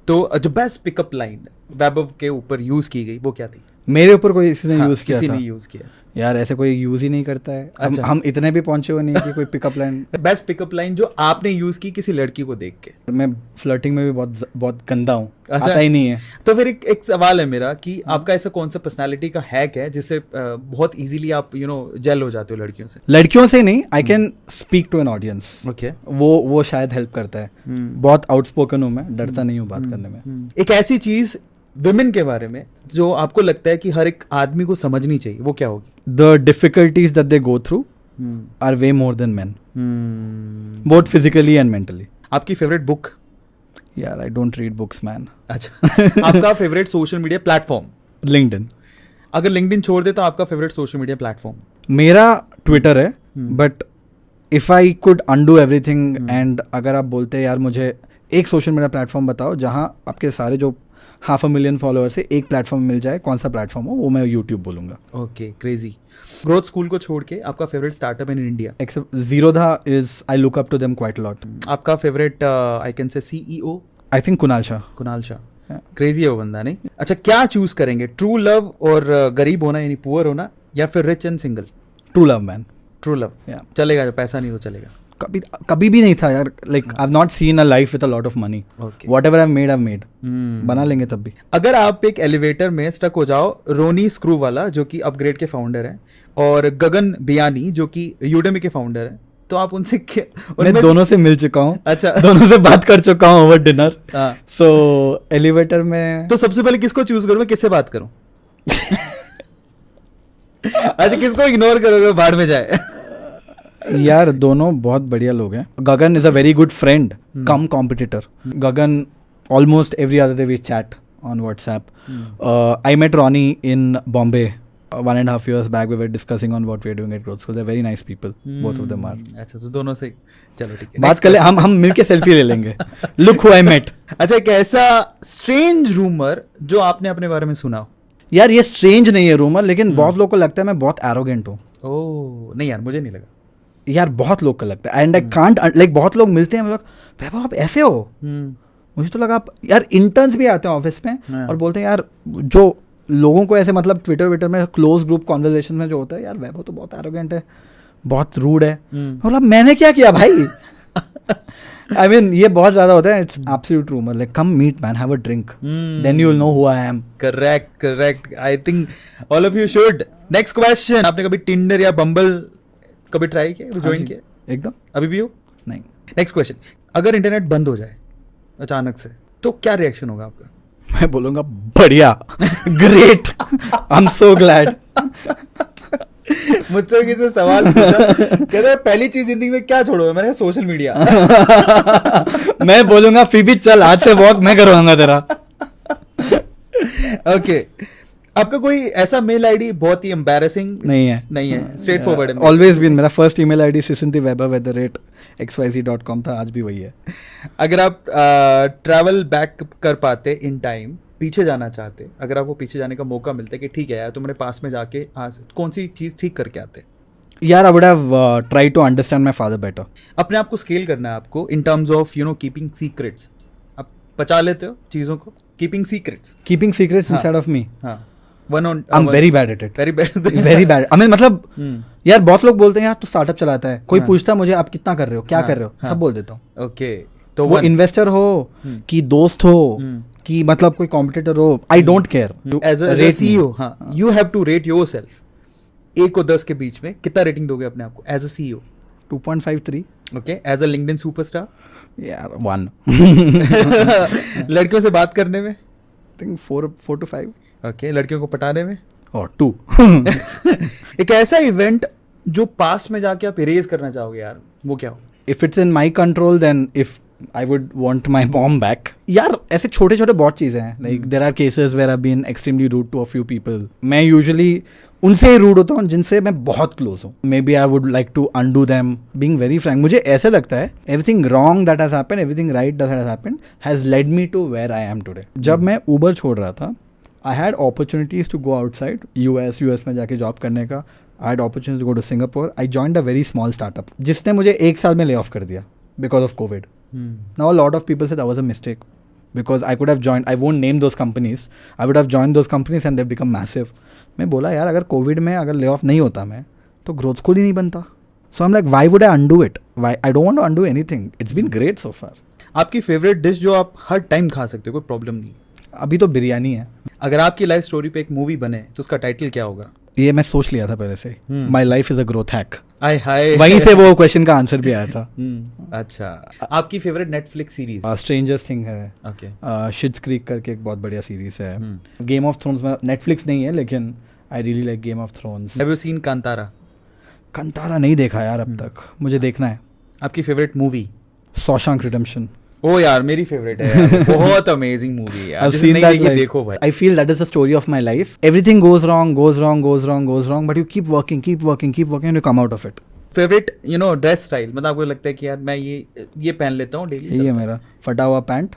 तो जो बेस्ट पिकअप लाइन वैभव के ऊपर यूज की गई वो क्या थी? मेरे ऊपर कोई किसी ने हाँ, यूज किया किसी था? ने यूज किया। यार ऐसे कोई यूज ही नहीं करता है। अच्छा। हम इतने भी पहुंचे हुए नहीं कि कोई pickup line. Best pickup line जो आपने यूज की किसी लड़की को देख के। मैं फ्लर्टिंग में भी बहुत बहुत गंदा हूँ। अच्छा। आता ही नहीं है। तो फिर एक सवाल है मेरा कि आपका ऐसा कौन सा पर्सनालिटी का हैक है जिससे बहुत इजीली आप जेल हो जाते हो लड़कियों से? लड़कियों से नहीं, I can speak to an audience. Okay. वो शायद हेल्प करता है। बहुत आउटस्पोकन हूँ मैं, डरता नहीं हूँ बात करने में। एक ऐसी चीज विमेन के बारे में जो आपको लगता है कि हर एक आदमी को समझनी चाहिए, वो क्या होगी? The difficulties that they go through are way more than men, both physically and mentally. आपकी फेवरेट बुक? यार I don't read books man. अच्छा। आपका favourite social media platform? LinkedIn. अगर लिंक्डइन छोड़ दे तो आपका फेवरेट सोशल मीडिया प्लेटफॉर्म? मेरा ट्विटर है, but if I could undo everything and अगर आप बोलते हैं यार मुझे एक सोशल मीडिया प्लेटफॉर्म बताओ जहां आपके सारे जो 500,000 फॉलोअर्स से एक प्लेटफॉर्म मिल जाए, कौन सा प्लेटफॉर्म हो, वो मैं यूट्यूब बोलूंगा। Okay, crazy. ग्रोथ स्कूल को छोड़ के आपका favourite startup in India? Except Zerodha is I look up to them quite a lot. आपका favourite I can say CEO? I think Kunal Shah. Kunal Shah. Crazy है वो बंदा, नहीं? अच्छा, क्या चूज करेंगे, ट्रू लव और गरीब होना यानी पुअर होना, या फिर rich and single? True love man. True love. Yeah. चलेगा, जो पैसा नहीं तो चलेगा। कभी भी नहीं था यार। Like I've not seen a life with a lot of money. Okay. Whatever I've made, I've made. बना लेंगे तब भी। अगर आप एक एलिवेटर में स्टक हो जाओ, रोनी स्क्रू वाला जो कि अपग्रेड के फाउंडर हैं और गगन बियानी जो कि यूडेमी के फाउंडर हैं, तो आप उनसे मैं दोनों से मिल चुका हूँ। अच्छा। दोनों से बात कर चुका हूँ ओवर डिनर। हाँ। सो एलिवेटर में तो सबसे पहले किसको चूज करूँ, मैं किससे बात करूँ? अच्छा, किसको इग्नोर करोगे, बाहर में जाए? यार दोनों बहुत बढ़िया लोग हैं। Gagan is a very good friend come competitor. Gagan almost every other day we chat on WhatsApp. I met Ronnie in Bombay 1.5 years back. We were discussing on what we are doing at Growth School. They're very nice people. Both of them are. अच्छा, तो दोनों से चलो ठीक है, बात कर ले। हम मिलके सेल्फी ले लेंगे। Look who I met. अच्छा, एक ऐसा स्ट्रेंज रूमर जो आपने अपने बारे में सुना हो? यार ये स्ट्रेंज नहीं है रूमर, लेकिन बहुत लोग को लगता है मैं बहुत एरोगेंट हूँ। ओह नहीं यार, मुझे नहीं लगा। यार बहुत लोग को लगता है एंड आई कांट, लाइक बहुत लोग मिलते हैं, वैभव आप ऐसे हो। मुझे तो लगा आप, यार इंटर्न्स भी आते हैं ऑफिस में और बोलते हैं यार, जो लोगों को ऐसे मतलब ट्विटर में क्लोज ग्रुप कॉन्वर्सेशन में जो होता है, यार वैभव तो बहुत एरोगेंट है, बहुत रूड है। मतलब मैंने क्या किया भाई? I mean, ये बहुत ज्यादा होता है। It's absolute rumour. Like come meet man, have a drink, then you will know who I am. Correct. I think all of you should. Next question, आपने कभी टिंडर या बम्बल कभी ट्राई किया, ज्वाइन किया? एकदम। अभी भी हो? नहीं। नेक्स्ट क्वेश्चन, अगर इंटरनेट बंद हो जाए अचानक से तो क्या रिएक्शन होगा आपका? मैं बोलूंगा बढ़िया, great, I am so glad. मुझसे किसी सवाल पूछा, कहता है पहली चीज जिंदगी में क्या छोड़ोगे? मैंने कहा सोशल मीडिया। मैं बोलूंगा फिर चल आज से वॉक मैं करवाऊंगा तेरा। ओके, आपका कोई ऐसा मेल आईडी बहुत ही एम्बैरेसिंग? नहीं है, स्ट्रेट फॉरवर्ड है। ऑलवेज बीन मेरा फर्स्ट ईमेल आईडी sisintivaibhav@xyz.com था, आज भी वही है। अगर आप ट्रैवल बैक कर पाते इन टाइम, पीछे जाना चाहते, अगर आपको पीछे जाने का मौका मिलता है कि ठीक है यार तुमने पास में जाके आज कौन सी चीज ठीक करके आते? यार I would have tried to understand my father better. अपने आप को स्केल करना है आपको in terms of keeping secrets. आप बचा लेते हो चीजों को? Keeping secrets instead of me. हाँ, one on. I am very bad at it, very bad. I mean मतलब यार बहुत लोग बोलते हैं यार तू स्टार्टअप चलाता है, कोई पूछता है मुझे आप कितना कर रहे हो, क्या कर रहे हो, सब बोल देता हूँ। ओके, तो वो इन्वेस्टर हो कि दोस्त हो कि मतलब कोई कॉम्पिटिटर हो, I don't care. As a CEO, हाँ, you have to rate yourself. 1 और 10 के बीच में कितना रेटिंग दोगे अपने आप को as a CEO? 2.53। Okay, as a LinkedIn superstar? यार 1। लड़कियों से बात करने में? Think 4 to 5। ओके, लड़कियों को पटाने में? और 2। एक ऐसा इवेंट जो पास में जाके आप इरेज करना चाहोगे यार, वो क्या हो? If it's in my control then if I would want my mom back. यार ऐसे छोटे छोटे बहुत चीज़ें हैं। Like there are cases where I been extremely rude to a few people. मैं यूजुअली उनसे ही रूड होता हूँ जिनसे मैं बहुत क्लोज हूँ। Maybe I would like to undo them, being very frank. मुझे ऐसे लगता है everything wrong that has happened, everything right that has happened has led me to where I am today. जब मैं ऊबर छोड़ रहा था I had opportunities to go outside US में जाके जॉब करने का. I had opportunity to go to Singapore. I joined a very small startup जिसने मुझे 1 साल में ले ऑफ कर दिया because of Covid. Now a lot of people say that was a mistake because I could have joined, I won't name those companies, I would have joined those companies and they've become massive. मैं बोला यार अगर Covid में अगर lay off नहीं होता मैं तो ग्रोथ स्कूल ही नहीं बनता. So I am like why would I undo it, why I don't want to undo anything. It's been great so far. आपकी फेवरेट डिश जो आप हर टाइम खा सकते हो, कोई प्रॉब्लम नहीं? अभी तो बिरयानी है. अगर आपकी लाइफ स्टोरी पे एक मूवी बने तो उसका टाइटल क्या होगा? ये मैं सोच लिया था पहले से. My life is a growth hack. आय हाय, वहीं से वो क्वेश्चन का आंसर भी आया था. अच्छा, आपकी favourite Netflix series? Strangers thing है. ओके. शिट्स क्रीक करके एक बहुत बढ़िया सीरीज है. गेम ऑफ थ्रोन्स में नेटफ्लिक्स नहीं है लेकिन I really like game of thrones. Have you seen Kantara? Kantara नहीं देखा यार अब तक, मुझे देखना है. आपकी फेवरेट मूवी? Shawshank redemption. ओ यार मेरी फेवरेट है यार. बहुत अमेजिंग मूवी है यार. I've जिसने seen नहीं that, देखी, like, देखो भाई. I feel that is the story of my life. Everything goes wrong, but you keep working, and you come out of it. Favourite dress style, मतलब आपको लगता है कि यार मैं ये पहन लेता हूँ डेली? यही है मेरा फटा हुआ पैंट,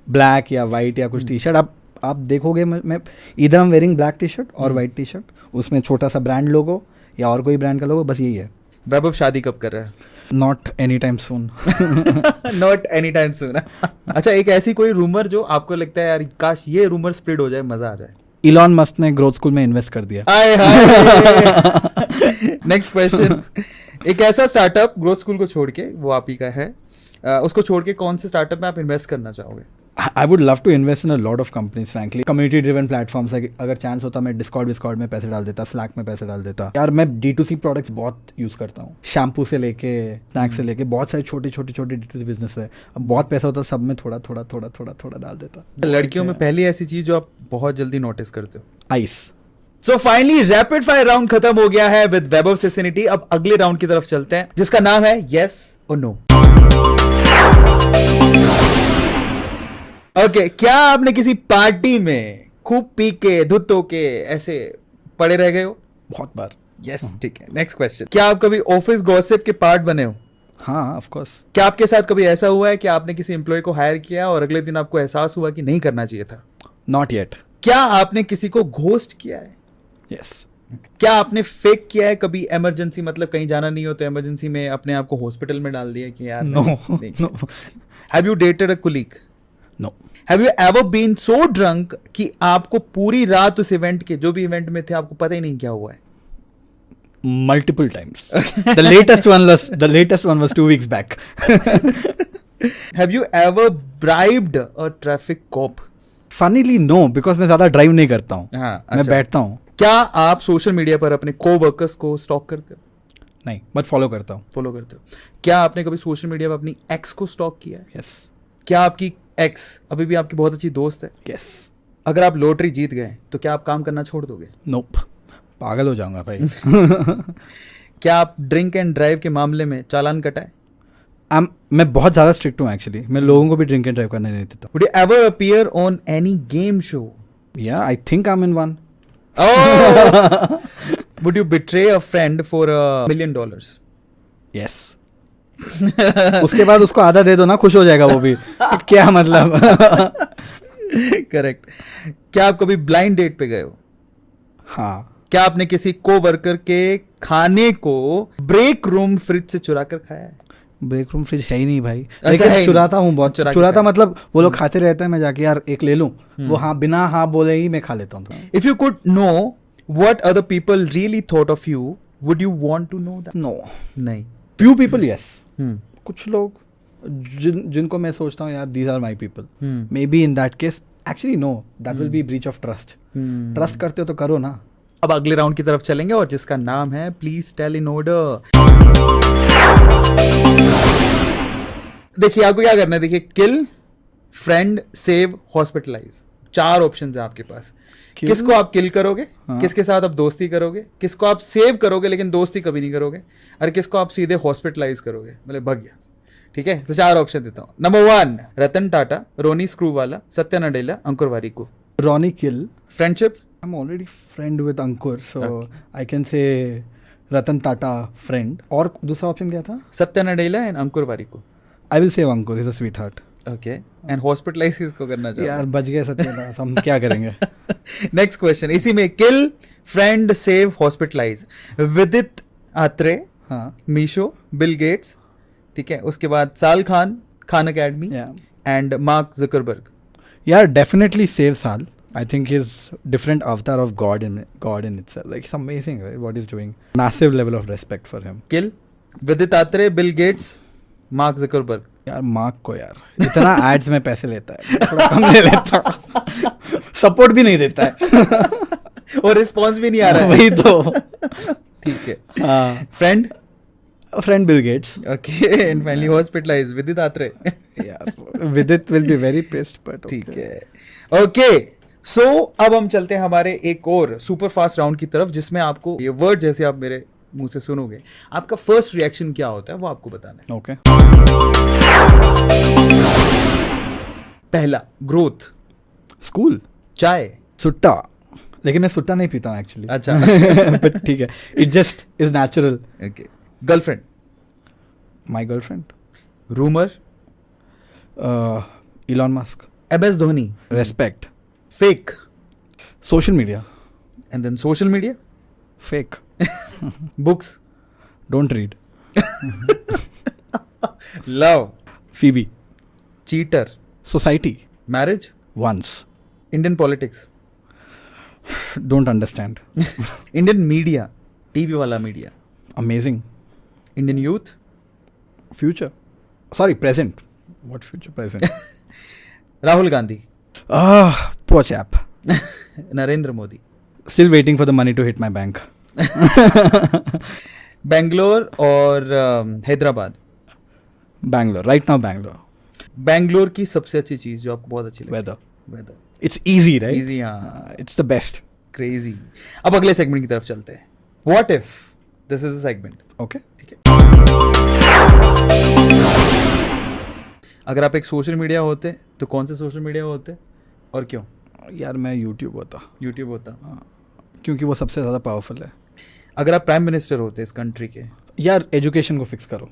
ब्लैक या वाइट या कुछ टी शर्ट. आप देखोगे मैं इधर हम वेयरिंग ब्लैक टी शर्ट और वाइट टी शर्ट, उसमें छोटा सा ब्रांड लोगो या और कोई ब्रांड का लोगो, बस यही है. वैभव शादी कब कर रहा है? Not any time soon. Not any time soon. अच्छा, एक ऐसी कोई रूमर जो आपको लगता है यार काश ये रूमर स्प्रेड हो जाए, मजा आ जाए? इलॉन मस्क ने ग्रोथ स्कूल में इन्वेस्ट कर दिया. Next question. एक ऐसा स्टार्टअप ग्रोथ स्कूल को छोड़ के, वो आप ही का है, उसको छोड़ के कौन से स्टार्टअप में आप इन्वेस्ट करना चाहोगे? I would love to invest in a lot of companies, frankly. Community driven platforms, like अगर चांस होता मैं डिस्कॉर्ड में पैसे डाल देता, स्लैक में पैसे डाल देता. यार मैं D2C प्रोडक्ट्स बहुत यूज़ करता हूँ. शैम्पू से लेके स्नैक्स से लेके बहुत सारे छोटे D2C बिजनेस है. अब बहुत पैसा होता सब में थोड़ा डाल देता. लड़कियों में पहली ऐसी चीज जो आप बहुत जल्दी नोटिस करते हो? Ice. So finally rapid fire round खत्म हो गया है विद वैभव सेसिनिटी. अब अगले राउंड की तरफ चलते हैं जिसका नाम है यस और नो. ओके, क्या आपने किसी पार्टी में खूब पी के धुत होके ऐसे पड़े रह गए हो? बहुत बार. यस, ठीक है. Next question. क्या आप कभी ऑफिस गॉसिप के पार्ट बने हो? हाँ, ऑफ कोर्स. क्या आपके साथ कभी ऐसा हुआ है कि आपने किसी एम्प्लॉय को हायर किया और अगले दिन आपको एहसास हुआ कि नहीं करना चाहिए था? Not yet. क्या आपने किसी को घोस्ट किया है? यस. क्या आपने फेक किया है कभी? इमरजेंसी, मतलब कहीं जाना नहीं हो तो इमरजेंसी में अपने आप को हॉस्पिटल में डाल दिया कि यार? No. Have you dated a colleague? No. Have you ever been so drunk कि आपको पूरी रात उस इवेंट के, जो भी इवेंट में थे, आपको पता ही नहीं क्या हुआ है? Multiple times. The latest one was 2 weeks back. Have you ever bribed a traffic cop? Funnily no, because मैं ज़्यादा ड्राइव नहीं करता हूँ. हाँ, मैं अच्छा. बैठता हूँ. क्या आप सोशल मीडिया पर अपने को-वर्कर्स को स्टॉक करते हो? नहीं, बट फॉलो करता हूँ. फॉलो करते हो. क्या आपने कभी सोशल मीडिया पर अपनी एक्स को स्टॉक किया है? यस. क्या आपकी एक्स अभी भी आपकी बहुत अच्छी दोस्त है? यस. अगर आप लॉटरी जीत गए तो क्या आप काम करना छोड़ दोगे? नोप. पागल हो जाऊंगा भाई. क्या आप ड्रिंक एंड ड्राइव के मामले में चालान कटाए? मैं बहुत ज़्यादा स्ट्रिक्ट हूँ एक्चुअली. मैं लोगों को भी ड्रिंक एंड ड्राइव करने नहीं देता. Would you ever appear on any game show? Yeah, I think I'm in one. Oh! Would you betray a friend for $1 million? Yes. उसके बाद उसको आधा दे दो ना, खुश हो जाएगा वो भी. क्या मतलब? करेक्ट. क्या आप कभी ब्लाइंड डेट पे गए हो? हाँ. क्या आपने किसी को-वर्कर के खाने को ब्रेक रूम फ्रिज से चुरा कर खाया है? ब्रेक रूम फ्रिज है ही नहीं भाई. अच्छा, लेकिन है ही चुराता हूँ बहुत. चुराता मतलब वो लोग खाते रहते हैं, मैं जाके यार एक ले लूँ, वो हाँ बिना हाँ बोले ही मैं खा लेता हूँ. If you could know what other people really thought of you, would you want to know that? No. नहीं. Few people yes. कुछ लोग जिनको मैं सोचता हूँ यार these are my people. Maybe in that case actually no, that will be breach of trust. Trust करते हो तो करो ना. अब अगले राउंड की तरफ चलेंगे और जिसका नाम है प्लीज टेल इन ऑर्डर. देखिए आपको क्या करना है. देखिए, किल, फ्रेंड, सेव, हॉस्पिटलाइज, 4 ऑप्शंस है आपके पास. किसको आप किल करोगे? हाँ. किसके साथ आप दोस्ती करोगे? किसको आप सेव करोगे लेकिन दोस्ती कभी नहीं करोगे? और किसको आप सीधे हॉस्पिटलाइज करोगे, मतलब भग गया. ठीक है, तो 4 ऑप्शन देता हूँ. Number 1 Ratan Tata, Ronnie Screwvala, Satya Nadella, Ankur Warikoo. Ronnie Kill. Friendship? I'm already friend with Ankur, so I can say Ratan Tata friend. और दूसरा ऑप्शन क्या था? Satya Nadella and Ankur Warikoo. I will say Ankur. He's a sweetheart. Okay, and hospitalise किसको करना चाहते यार बच गए सत्यनारायण, हम क्या करेंगे? नेक्स्ट क्वेश्चन इसी में, किल, friend, save, hospitalise, Vidit Atre, हाँ मीशो, बिल गेट्स, ठीक है, उसके बाद साल Khan, Khan academy, yeah. And mark Zuckerberg. Yeah, definitely save Sal. I think he's different avatar of God in itself. Like it's amazing, right? What he's doing. Massive level of respect for him. किल, विदित Atre, Bill Gates, mark Zuckerberg. यार mark को यार इतना ads में पैसे लेता है, थोड़ा कम ले लेता, सपोर्ट भी नहीं देता है और रिस्पॉन्स भी नहीं आ रहा है. वही तो. ठीक है. Friend, friend Bill Gates. Okay, and finally hospitalise, Vidit Aatre. यार Vidit will be very pissed, but ठीक है. ओके, सो अब हम चलते हैं हमारे एक और सुपर फास्ट राउंड की तरफ, जिसमें आपको ये वर्ड जैसे आप मेरे मुंह से सुनोगे, आपका फर्स्ट रिएक्शन क्या होता है वो आपको बताना है. ओके. पहला, ग्रोथ. स्कूल. चाय. सुट्टा. लेकिन मैं सुट्टा नहीं पीता हूँ एक्चुअली. अच्छा. बट ठीक है, it just is natural. Okay. Girlfriend. My girlfriend. Rumour. Elon Musk. MS Dhoni. Respect. Fake. Social media. And then social media. Fake. Books. Don't read. Love. Phoebe. Cheater. Society. Marriage. Once. Indian politics. Don't understand. Indian media, TV वाला media. Amazing. Indian youth. Future. Sorry, present. What future? Present. Rahul Gandhi. poor chap. Narendra Modi. Still waiting for the money to hit my bank. Bangalore और Hyderabad. Bangalore. Right now, Bangalore. Bangalore की सबसे अच्छी चीज जो आपको बहुत अच्छी लगी. Weather. Weather. It's easy, right? Easy. हाँ, It's the best. क्रेजी. अब अगले सेगमेंट की तरफ चलते हैं. What if this is a segment. Okay. ठीक है. अगर आप एक सोशल मीडिया होते तो कौन से सोशल मीडिया होते और क्यों? यार मैं YouTube होता. यूट्यूब होता. क्योंकि वो सबसे ज़्यादा पावरफुल है. अगर आप प्राइम मिनिस्टर होते इस कंट्री के. यार एजुकेशन को फिक्स करो.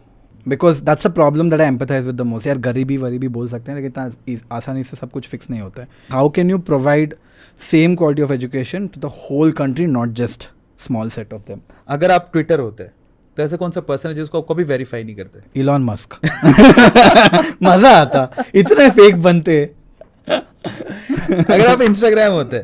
Because that's a problem that I empathise with the most. यार गरीबी वरीबी बोल सकते हैं, लेकिन इतना आसानी से सब कुछ फिक्स नहीं होता है. How can you provide same quality of education to the whole country, not just small set of them. अगर आप ट्विटर होते तो ऐसा कौन सा पर्सन है जिसको आप कभी वेरीफाई नहीं करते? Elon Musk. मजा आता, इतने फेक बनते. अगर आप इंस्टाग्राम होते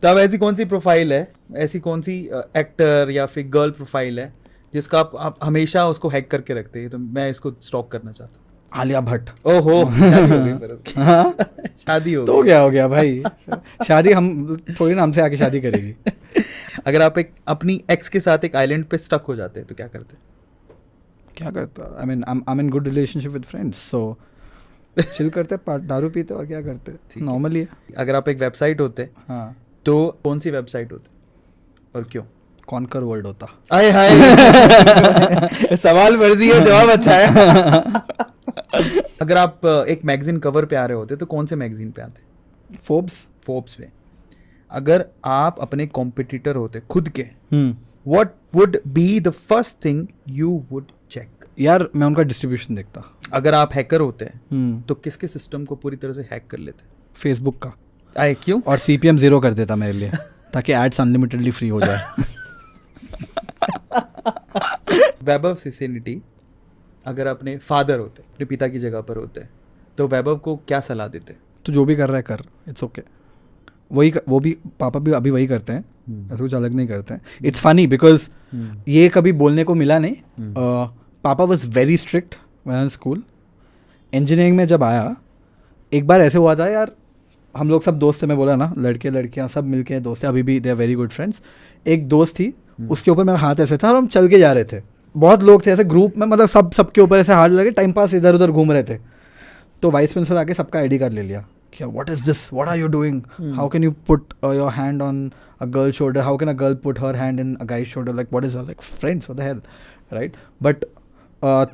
तो अब ऐसी कौन सी प्रोफाइल है, ऐसी कौन सी एक्टर या फिर गर्ल प्रोफाइल है जिसका आप हमेशा उसको हैक करके रखते हैं? तो मैं इसको स्टॉक करना चाहता हूँ. आलिया भट्ट. ओहो, शादी हो गई फिर उसकी. हाँ? शादी हो तो गई. क्या हो गया भाई? शादी हम थोड़ी ना हमसे आके शादी करेगी. अगर आप एक अपनी एक्स के साथ एक आइलैंड पे स्टक हो जाते तो क्या करते? क्या करता? I mean I am in good relationship with friends, so chill करते, दारू पीते और क्या करते, नॉर्मली है. अगर आप एक वेबसाइट होते हाँ, तो कौन सी वेबसाइट होती और क्यों? कॉन्कर वर्ल्ड होता. आए हाय. सवाल मर्जी है, जवाब अच्छा है. अगर आप एक मैगजीन कवर पे आ रहे होते तो कौन से मैगजीन पे आते? फोर्ब्स. फोर्ब्स पे. अगर आप अपने कॉम्पिटिटर होते खुद के, what would be the first thing you would check? यार मैं उनका डिस्ट्रीब्यूशन देखता. अगर आप हैकर होते तो किसके सिस्टम को पूरी तरह से हैक कर लेते? फेसबुक का. आए क्यों? और CPM 0 कर देता मेरे लिए, ताकि एड्स अनलिमिटेडली फ्री हो जाए. वैभव सिसेनिटी अगर अपने फादर होते, अपने पिता की जगह पर होते, तो वैभव को क्या सलाह देते? तो जो भी कर रहा है कर, इट्स ओके. वो भी पापा भी अभी वही करते हैं, ऐसा कुछ अलग नहीं करते हैं. इट्स फनी बिकॉज ये कभी बोलने को मिला नहीं. पापा was very strict when in school. Engineering में जब आया, एक बार ऐसे हुआ था यार, हम लोग सब दोस्त थे, मैं बोला ना, लड़के लड़कियाँ सब मिलके दोस्त थे, अभी भी they are very good friends. एक दोस्त थी, उसके ऊपर मेरा हाथ ऐसे था और हम चल के जा रहे थे. बहुत लोग थे ऐसे ग्रुप में, मतलब सबके ऊपर ऐसे हाथ लगे, टाइम पास इधर उधर घूम रहे थे. तो वाइस प्रिंसिपल आके सबका ID कार्ड ले लिया. क्या, what is this, what are you doing, how can you put your hand on a girl shoulder, how can a girl put her hand in a guy's shoulder, like what is, like friends, what the hell, right. But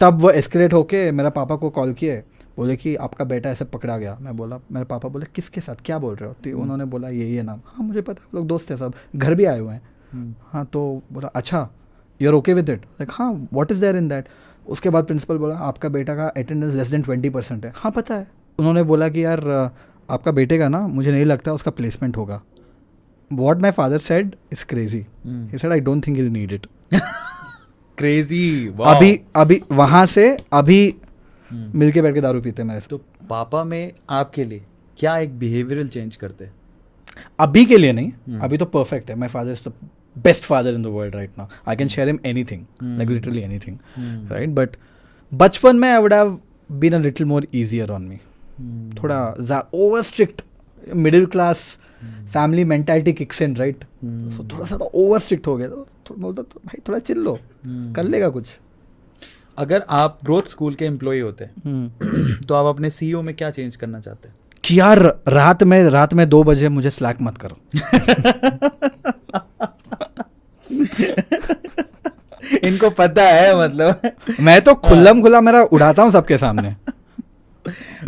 तब वो escalate होके मेरा पापा को call किए, बोले कि आपका बेटा ऐसे पकड़ा गया. मैं बोला, मेरे पापा बोले किसके साथ, क्या बोल रहे हो? तो उन्होंने बोला ये नाम. हाँ मुझे पता, हम लोग दोस्त थे, सब घर भी आए हुए हैं. हाँ, तो बोला अच्छा, you are okay with it? Like हाँ, what is there in that? उसके बाद प्रिंसिपल बोला आपका बेटा का अटेंडेंस लेस देन 20% है. हाँ पता है. उन्होंने बोला कि यार आपका बेटे का ना मुझे नहीं लगता उसका प्लेसमेंट होगा. What my father said is crazy. He said I don't think he'll need it. Crazy. Wow. अभी वहां से अभी मिलके बैठ के दारू पीते हैं मेरे से. तो पापा में आपके लिए क्या एक बिहेवियरल चेंज करते? अभी के लिए नहीं, अभी तो परफेक्ट है. My father is the best father in the world right now. I can share him anything, like literally anything, right. But बचपन में I would have been a little more easier on me. थोड़ा over strict middle class family mentality kicks in, right. So थोड़ा सा over strict हो गया तो बोलता तो भाई थोड़ा चिल लो, कर लेगा कुछ. अगर आप ग्रोथ स्कूल के एम्प्लॉय होते तो आप अपने सीईओ में क्या चेंज करना चाहते? कि यार रात में 2 बजे मुझे स्लैक मत करो. इनको पता है, मतलब मैं तो खुल्ला मेरा उड़ाता हूँ सबके सामने.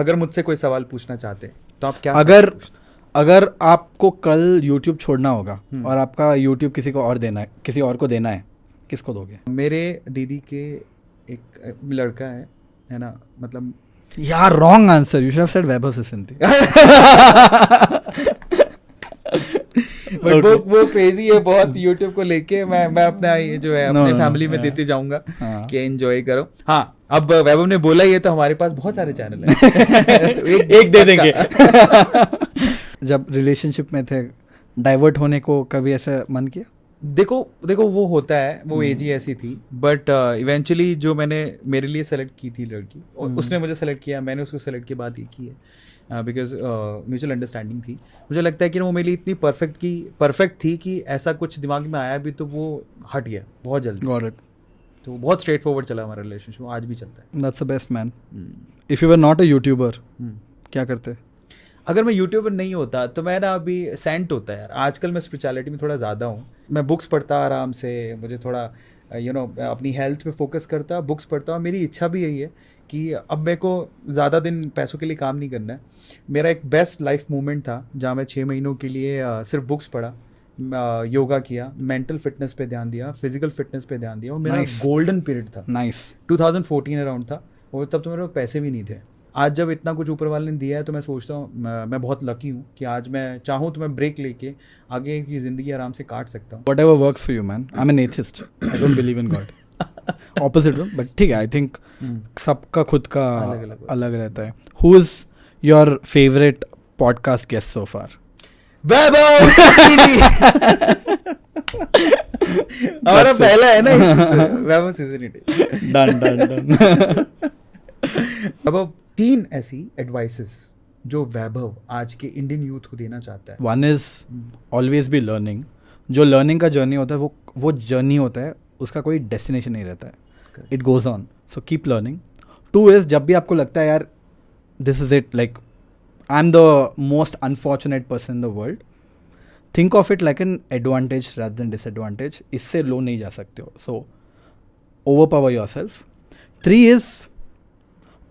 अगर मुझसे कोई सवाल पूछना चाहते तो आप क्या अगर आपको कल YouTube छोड़ना होगा और आपका YouTube किसी और को देना है, किसको दोगे? मेरे दीदी के एक लड़का है ना, मतलब यार wrong answer, you should have said Vaibhav Sisinty. But वो क्रेजी है बहुत YouTube को लेके. मैं अपना ये जो है अपने फैमिली में देते जाऊंगा कि एंजॉय करो. हाँ, अब वैभव ने बोला ये तो हमारे पास बहुत सारे चैनल हैं. तो एक दे देंगे. जब रिलेशनशिप में थे, डाइवर्ट होने को कभी ऐसा मन किया? देखो वो होता है, वो एज ही ऐसी थी. बट इवेंचुअली जो मैंने मेरे लिए सेलेक्ट की थी लड़की, उसने मुझे सेलेक्ट किया, मैंने उसको सेलेक्ट की. बात ये की है बिकॉज म्यूचुअल अंडरस्टैंडिंग थी. मुझे लगता है कि वो मेरे लिए इतनी परफेक्ट थी कि ऐसा कुछ दिमाग में आया भी तो वो हट गया बहुत जल्दी. तो बहुत स्ट्रेट फॉरवर्ड चला हमारा रिलेशनशिप, आज भी चलता है. That's the best man. If you were not a YouTuber, क्या करते? अगर मैं यूट्यूबर नहीं होता तो मैं ना अभी सेंट होता है यार. आजकल मैं स्पिरिचुअलिटी में थोड़ा ज़्यादा हूँ. मैं बुक्स पढ़ता आराम से, मुझे थोड़ा अपनी हेल्थ पे फोकस करता, बुक्स पढ़ता हूँ. मेरी इच्छा भी यही है कि अब मेरे को ज़्यादा दिन पैसों के लिए काम नहीं करना है. मेरा एक बेस्ट लाइफ मोमेंट था जहाँ मैं 6 महीनों के लिए सिर्फ बुक्स पढ़ा, योगा किया, मेंटल फिटनेस पे ध्यान दिया, फिजिकल फिटनेस पे ध्यान दिया. और मेरा गोल्डन पीरियड था. 2014 अराउंड था, और तब तो मेरे पास पैसे भी नहीं थे. आज जब इतना कुछ ऊपर वाले ने दिया है तो मैं सोचता हूँ मैं बहुत लकी हूँ कि आज मैं चाहूँ तो मैं ब्रेक लेके आगे की ज़िंदगी आराम से काट सकता हूँ. Whatever works for you, man. I'm an atheist. I don't believe in God. Opposite हूँ, but ठीक है. I think सबका खुद का अलग रहता है. Who is your favorite podcast guest so far? वैभव सिसिंटी. हमारा पहला है ना वैभव सिसिंटी. Done. अब 3 ऐसी एडवाइसेस जो वैभव आज के इंडियन यूथ को देना चाहता है. 1 is always be learning. जो लर्निंग का जर्नी होता है वो जर्नी होता है, उसका कोई डेस्टिनेशन नहीं रहता है. It goes on, so keep learning. 2 is जब भी आपको लगता है यार this is it, like I am the most unfortunate person in the world, think of it like an advantage rather than disadvantage. इससे लो नहीं जा सकते हो, so over power your self. 3 is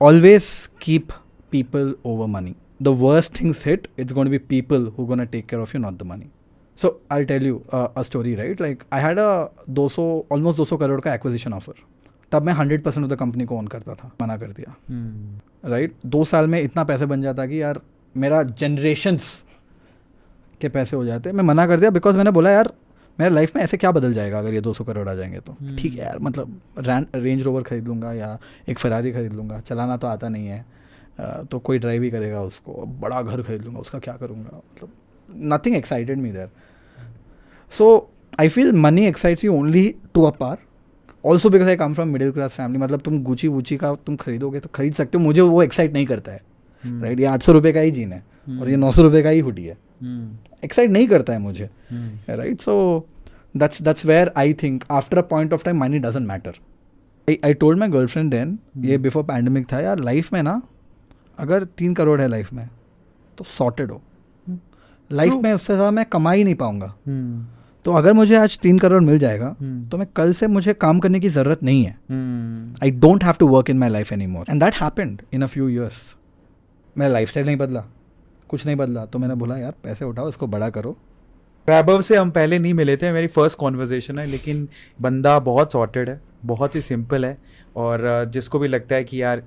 always keep people over money. The worst things hit, it's going to be people who are going to take care of you, not the money. So I'll tell you a story, right? Like I had a almost 200 crore का acquisition offer. तब मैं 100% of the company को own करता था. मना कर दिया. Right? 2 साल में इतना पैसे बन जाता कि यार मेरा generations के पैसे हो जाते. मैं मना कर दिया बिकॉज मैंने बोला यार मेरा लाइफ में ऐसे क्या बदल जाएगा अगर ये 200 करोड़ आ जाएंगे तो. ठीक है यार, मतलब रेंज रोवर खरीद लूँगा या एक फरारी खरीद लूँगा, चलाना तो आता नहीं है, तो कोई ड्राइव ही करेगा उसको. बड़ा घर खरीद लूँगा, उसका क्या करूँगा, मतलब nothing excited me there. So I feel money excites you only to a par. Also because I come from middle class family. मतलब तुम गुची वूची का तुम खरीदोगे तो खरीद सकते हो, मुझे वो एक्साइट नहीं करता है. राइट, ये 800 रुपये का ही जीन है और ये 900 रुपये का ही हुडी है. एक्साइट नहीं करता है मुझे. Right, so that's where I think after a point of time money doesn't matter. I told my girlfriend then, ये before pandemic था, यार लाइफ में ना अगर 3 करोड़ है लाइफ में तो सॉर्टेड हो. लाइफ में उससे ज़्यादा मैं कमा ही नहीं पाऊंगा. तो अगर मुझे आज 3 करोड़ मिल जाएगा तो मैं कल से मुझे काम करने की ज़रूरत नहीं है. I don't have to work in my life anymore. And that happened in a few years. मेरा लाइफ स्टाइल नहीं बदला, कुछ नहीं बदला. तो मैंने बोला यार पैसे उठाओ, इसको बड़ा करो. वैभव से हम पहले नहीं मिले थे, मेरी फर्स्ट कॉन्वर्जेशन है, लेकिन बंदा बहुत सॉर्टेड है, बहुत ही सिंपल है. और जिसको भी लगता है कि यार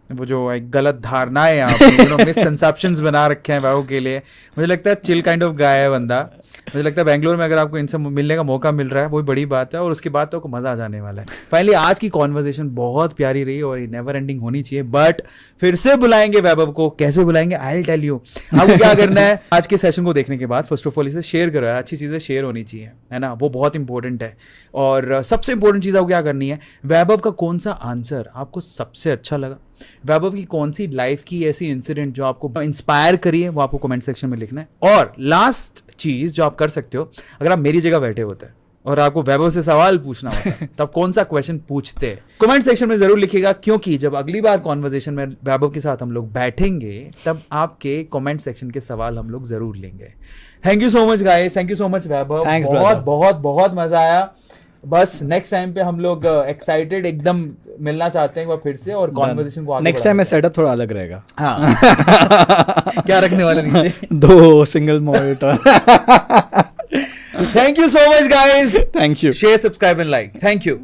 वो जो एक गलत धारणाएं आपने मिसकंसेप्शंस बना रखे हैं वैभव के लिए, मुझे लगता है चिल काइंड ऑफ गाय है बंदा। मुझे लगता है बेंगलोर में अगर आपको इनसे मिलने का मौका मिल रहा है वो बड़ी बात है, और उसके बाद तो आपको मजा आ जाने वाला है। फाइनली आज की कॉन्वर्सेशन बहुत प्यारी रही और ये नेवर एंडिंग होनी चाहिए, बट फिर से बुलाएंगे वैभव को। कैसे बुलाएंगे आई विल टेल यू। आपको क्या करना है आज के सेशन को देखने के बाद, फर्स्ट ऑफ ऑल इसे शेयर करो यार, अच्छी चीजें शेयर होनी चाहिए, है ना, वो बहुत इंपॉर्टेंट है। और सबसे इंपॉर्टेंट चीज आपको क्या करनी है, वैभव का कौन सा आंसर आपको सबसे अच्छा लगा, वैभव की कौन सी लाइफ की ऐसी इंसिडेंट जो आपको इंस्पायर करी है, वो आपको कमेंट सेक्शन में लिखना है। और लास्ट चीज जो आप कर सकते हो, अगर आप मेरी जगह बैठे होते हैं और आपको वैभव से सवाल पूछना होता है तो आप कौन सा क्वेश्चन पूछते हैं, कमेंट सेक्शन में जरूर लिखिएगा, क्योंकि जब अगली बार कॉन्वर्सेशन में वैभव के साथ हम लोग बैठेंगे तब आपके कमेंट सेक्शन के सवाल हम लोग जरूर लेंगे। Thank you so much guys, thank you so much Vaibhav, बहुत बहुत बहुत मजा आया। बस नेक्स्ट टाइम पे हम लोग एक्साइटेड एकदम मिलना चाहते हैं फिर से, और कॉन्वर्सेशन को आगे नेक्स्ट टाइम में सेटअप थोड़ा अलग रहेगा। हाँ क्या रखने वाले नीचे? 2 single monitor. Thank you so much guys, thank you. Share, subscribe and like. Thank you.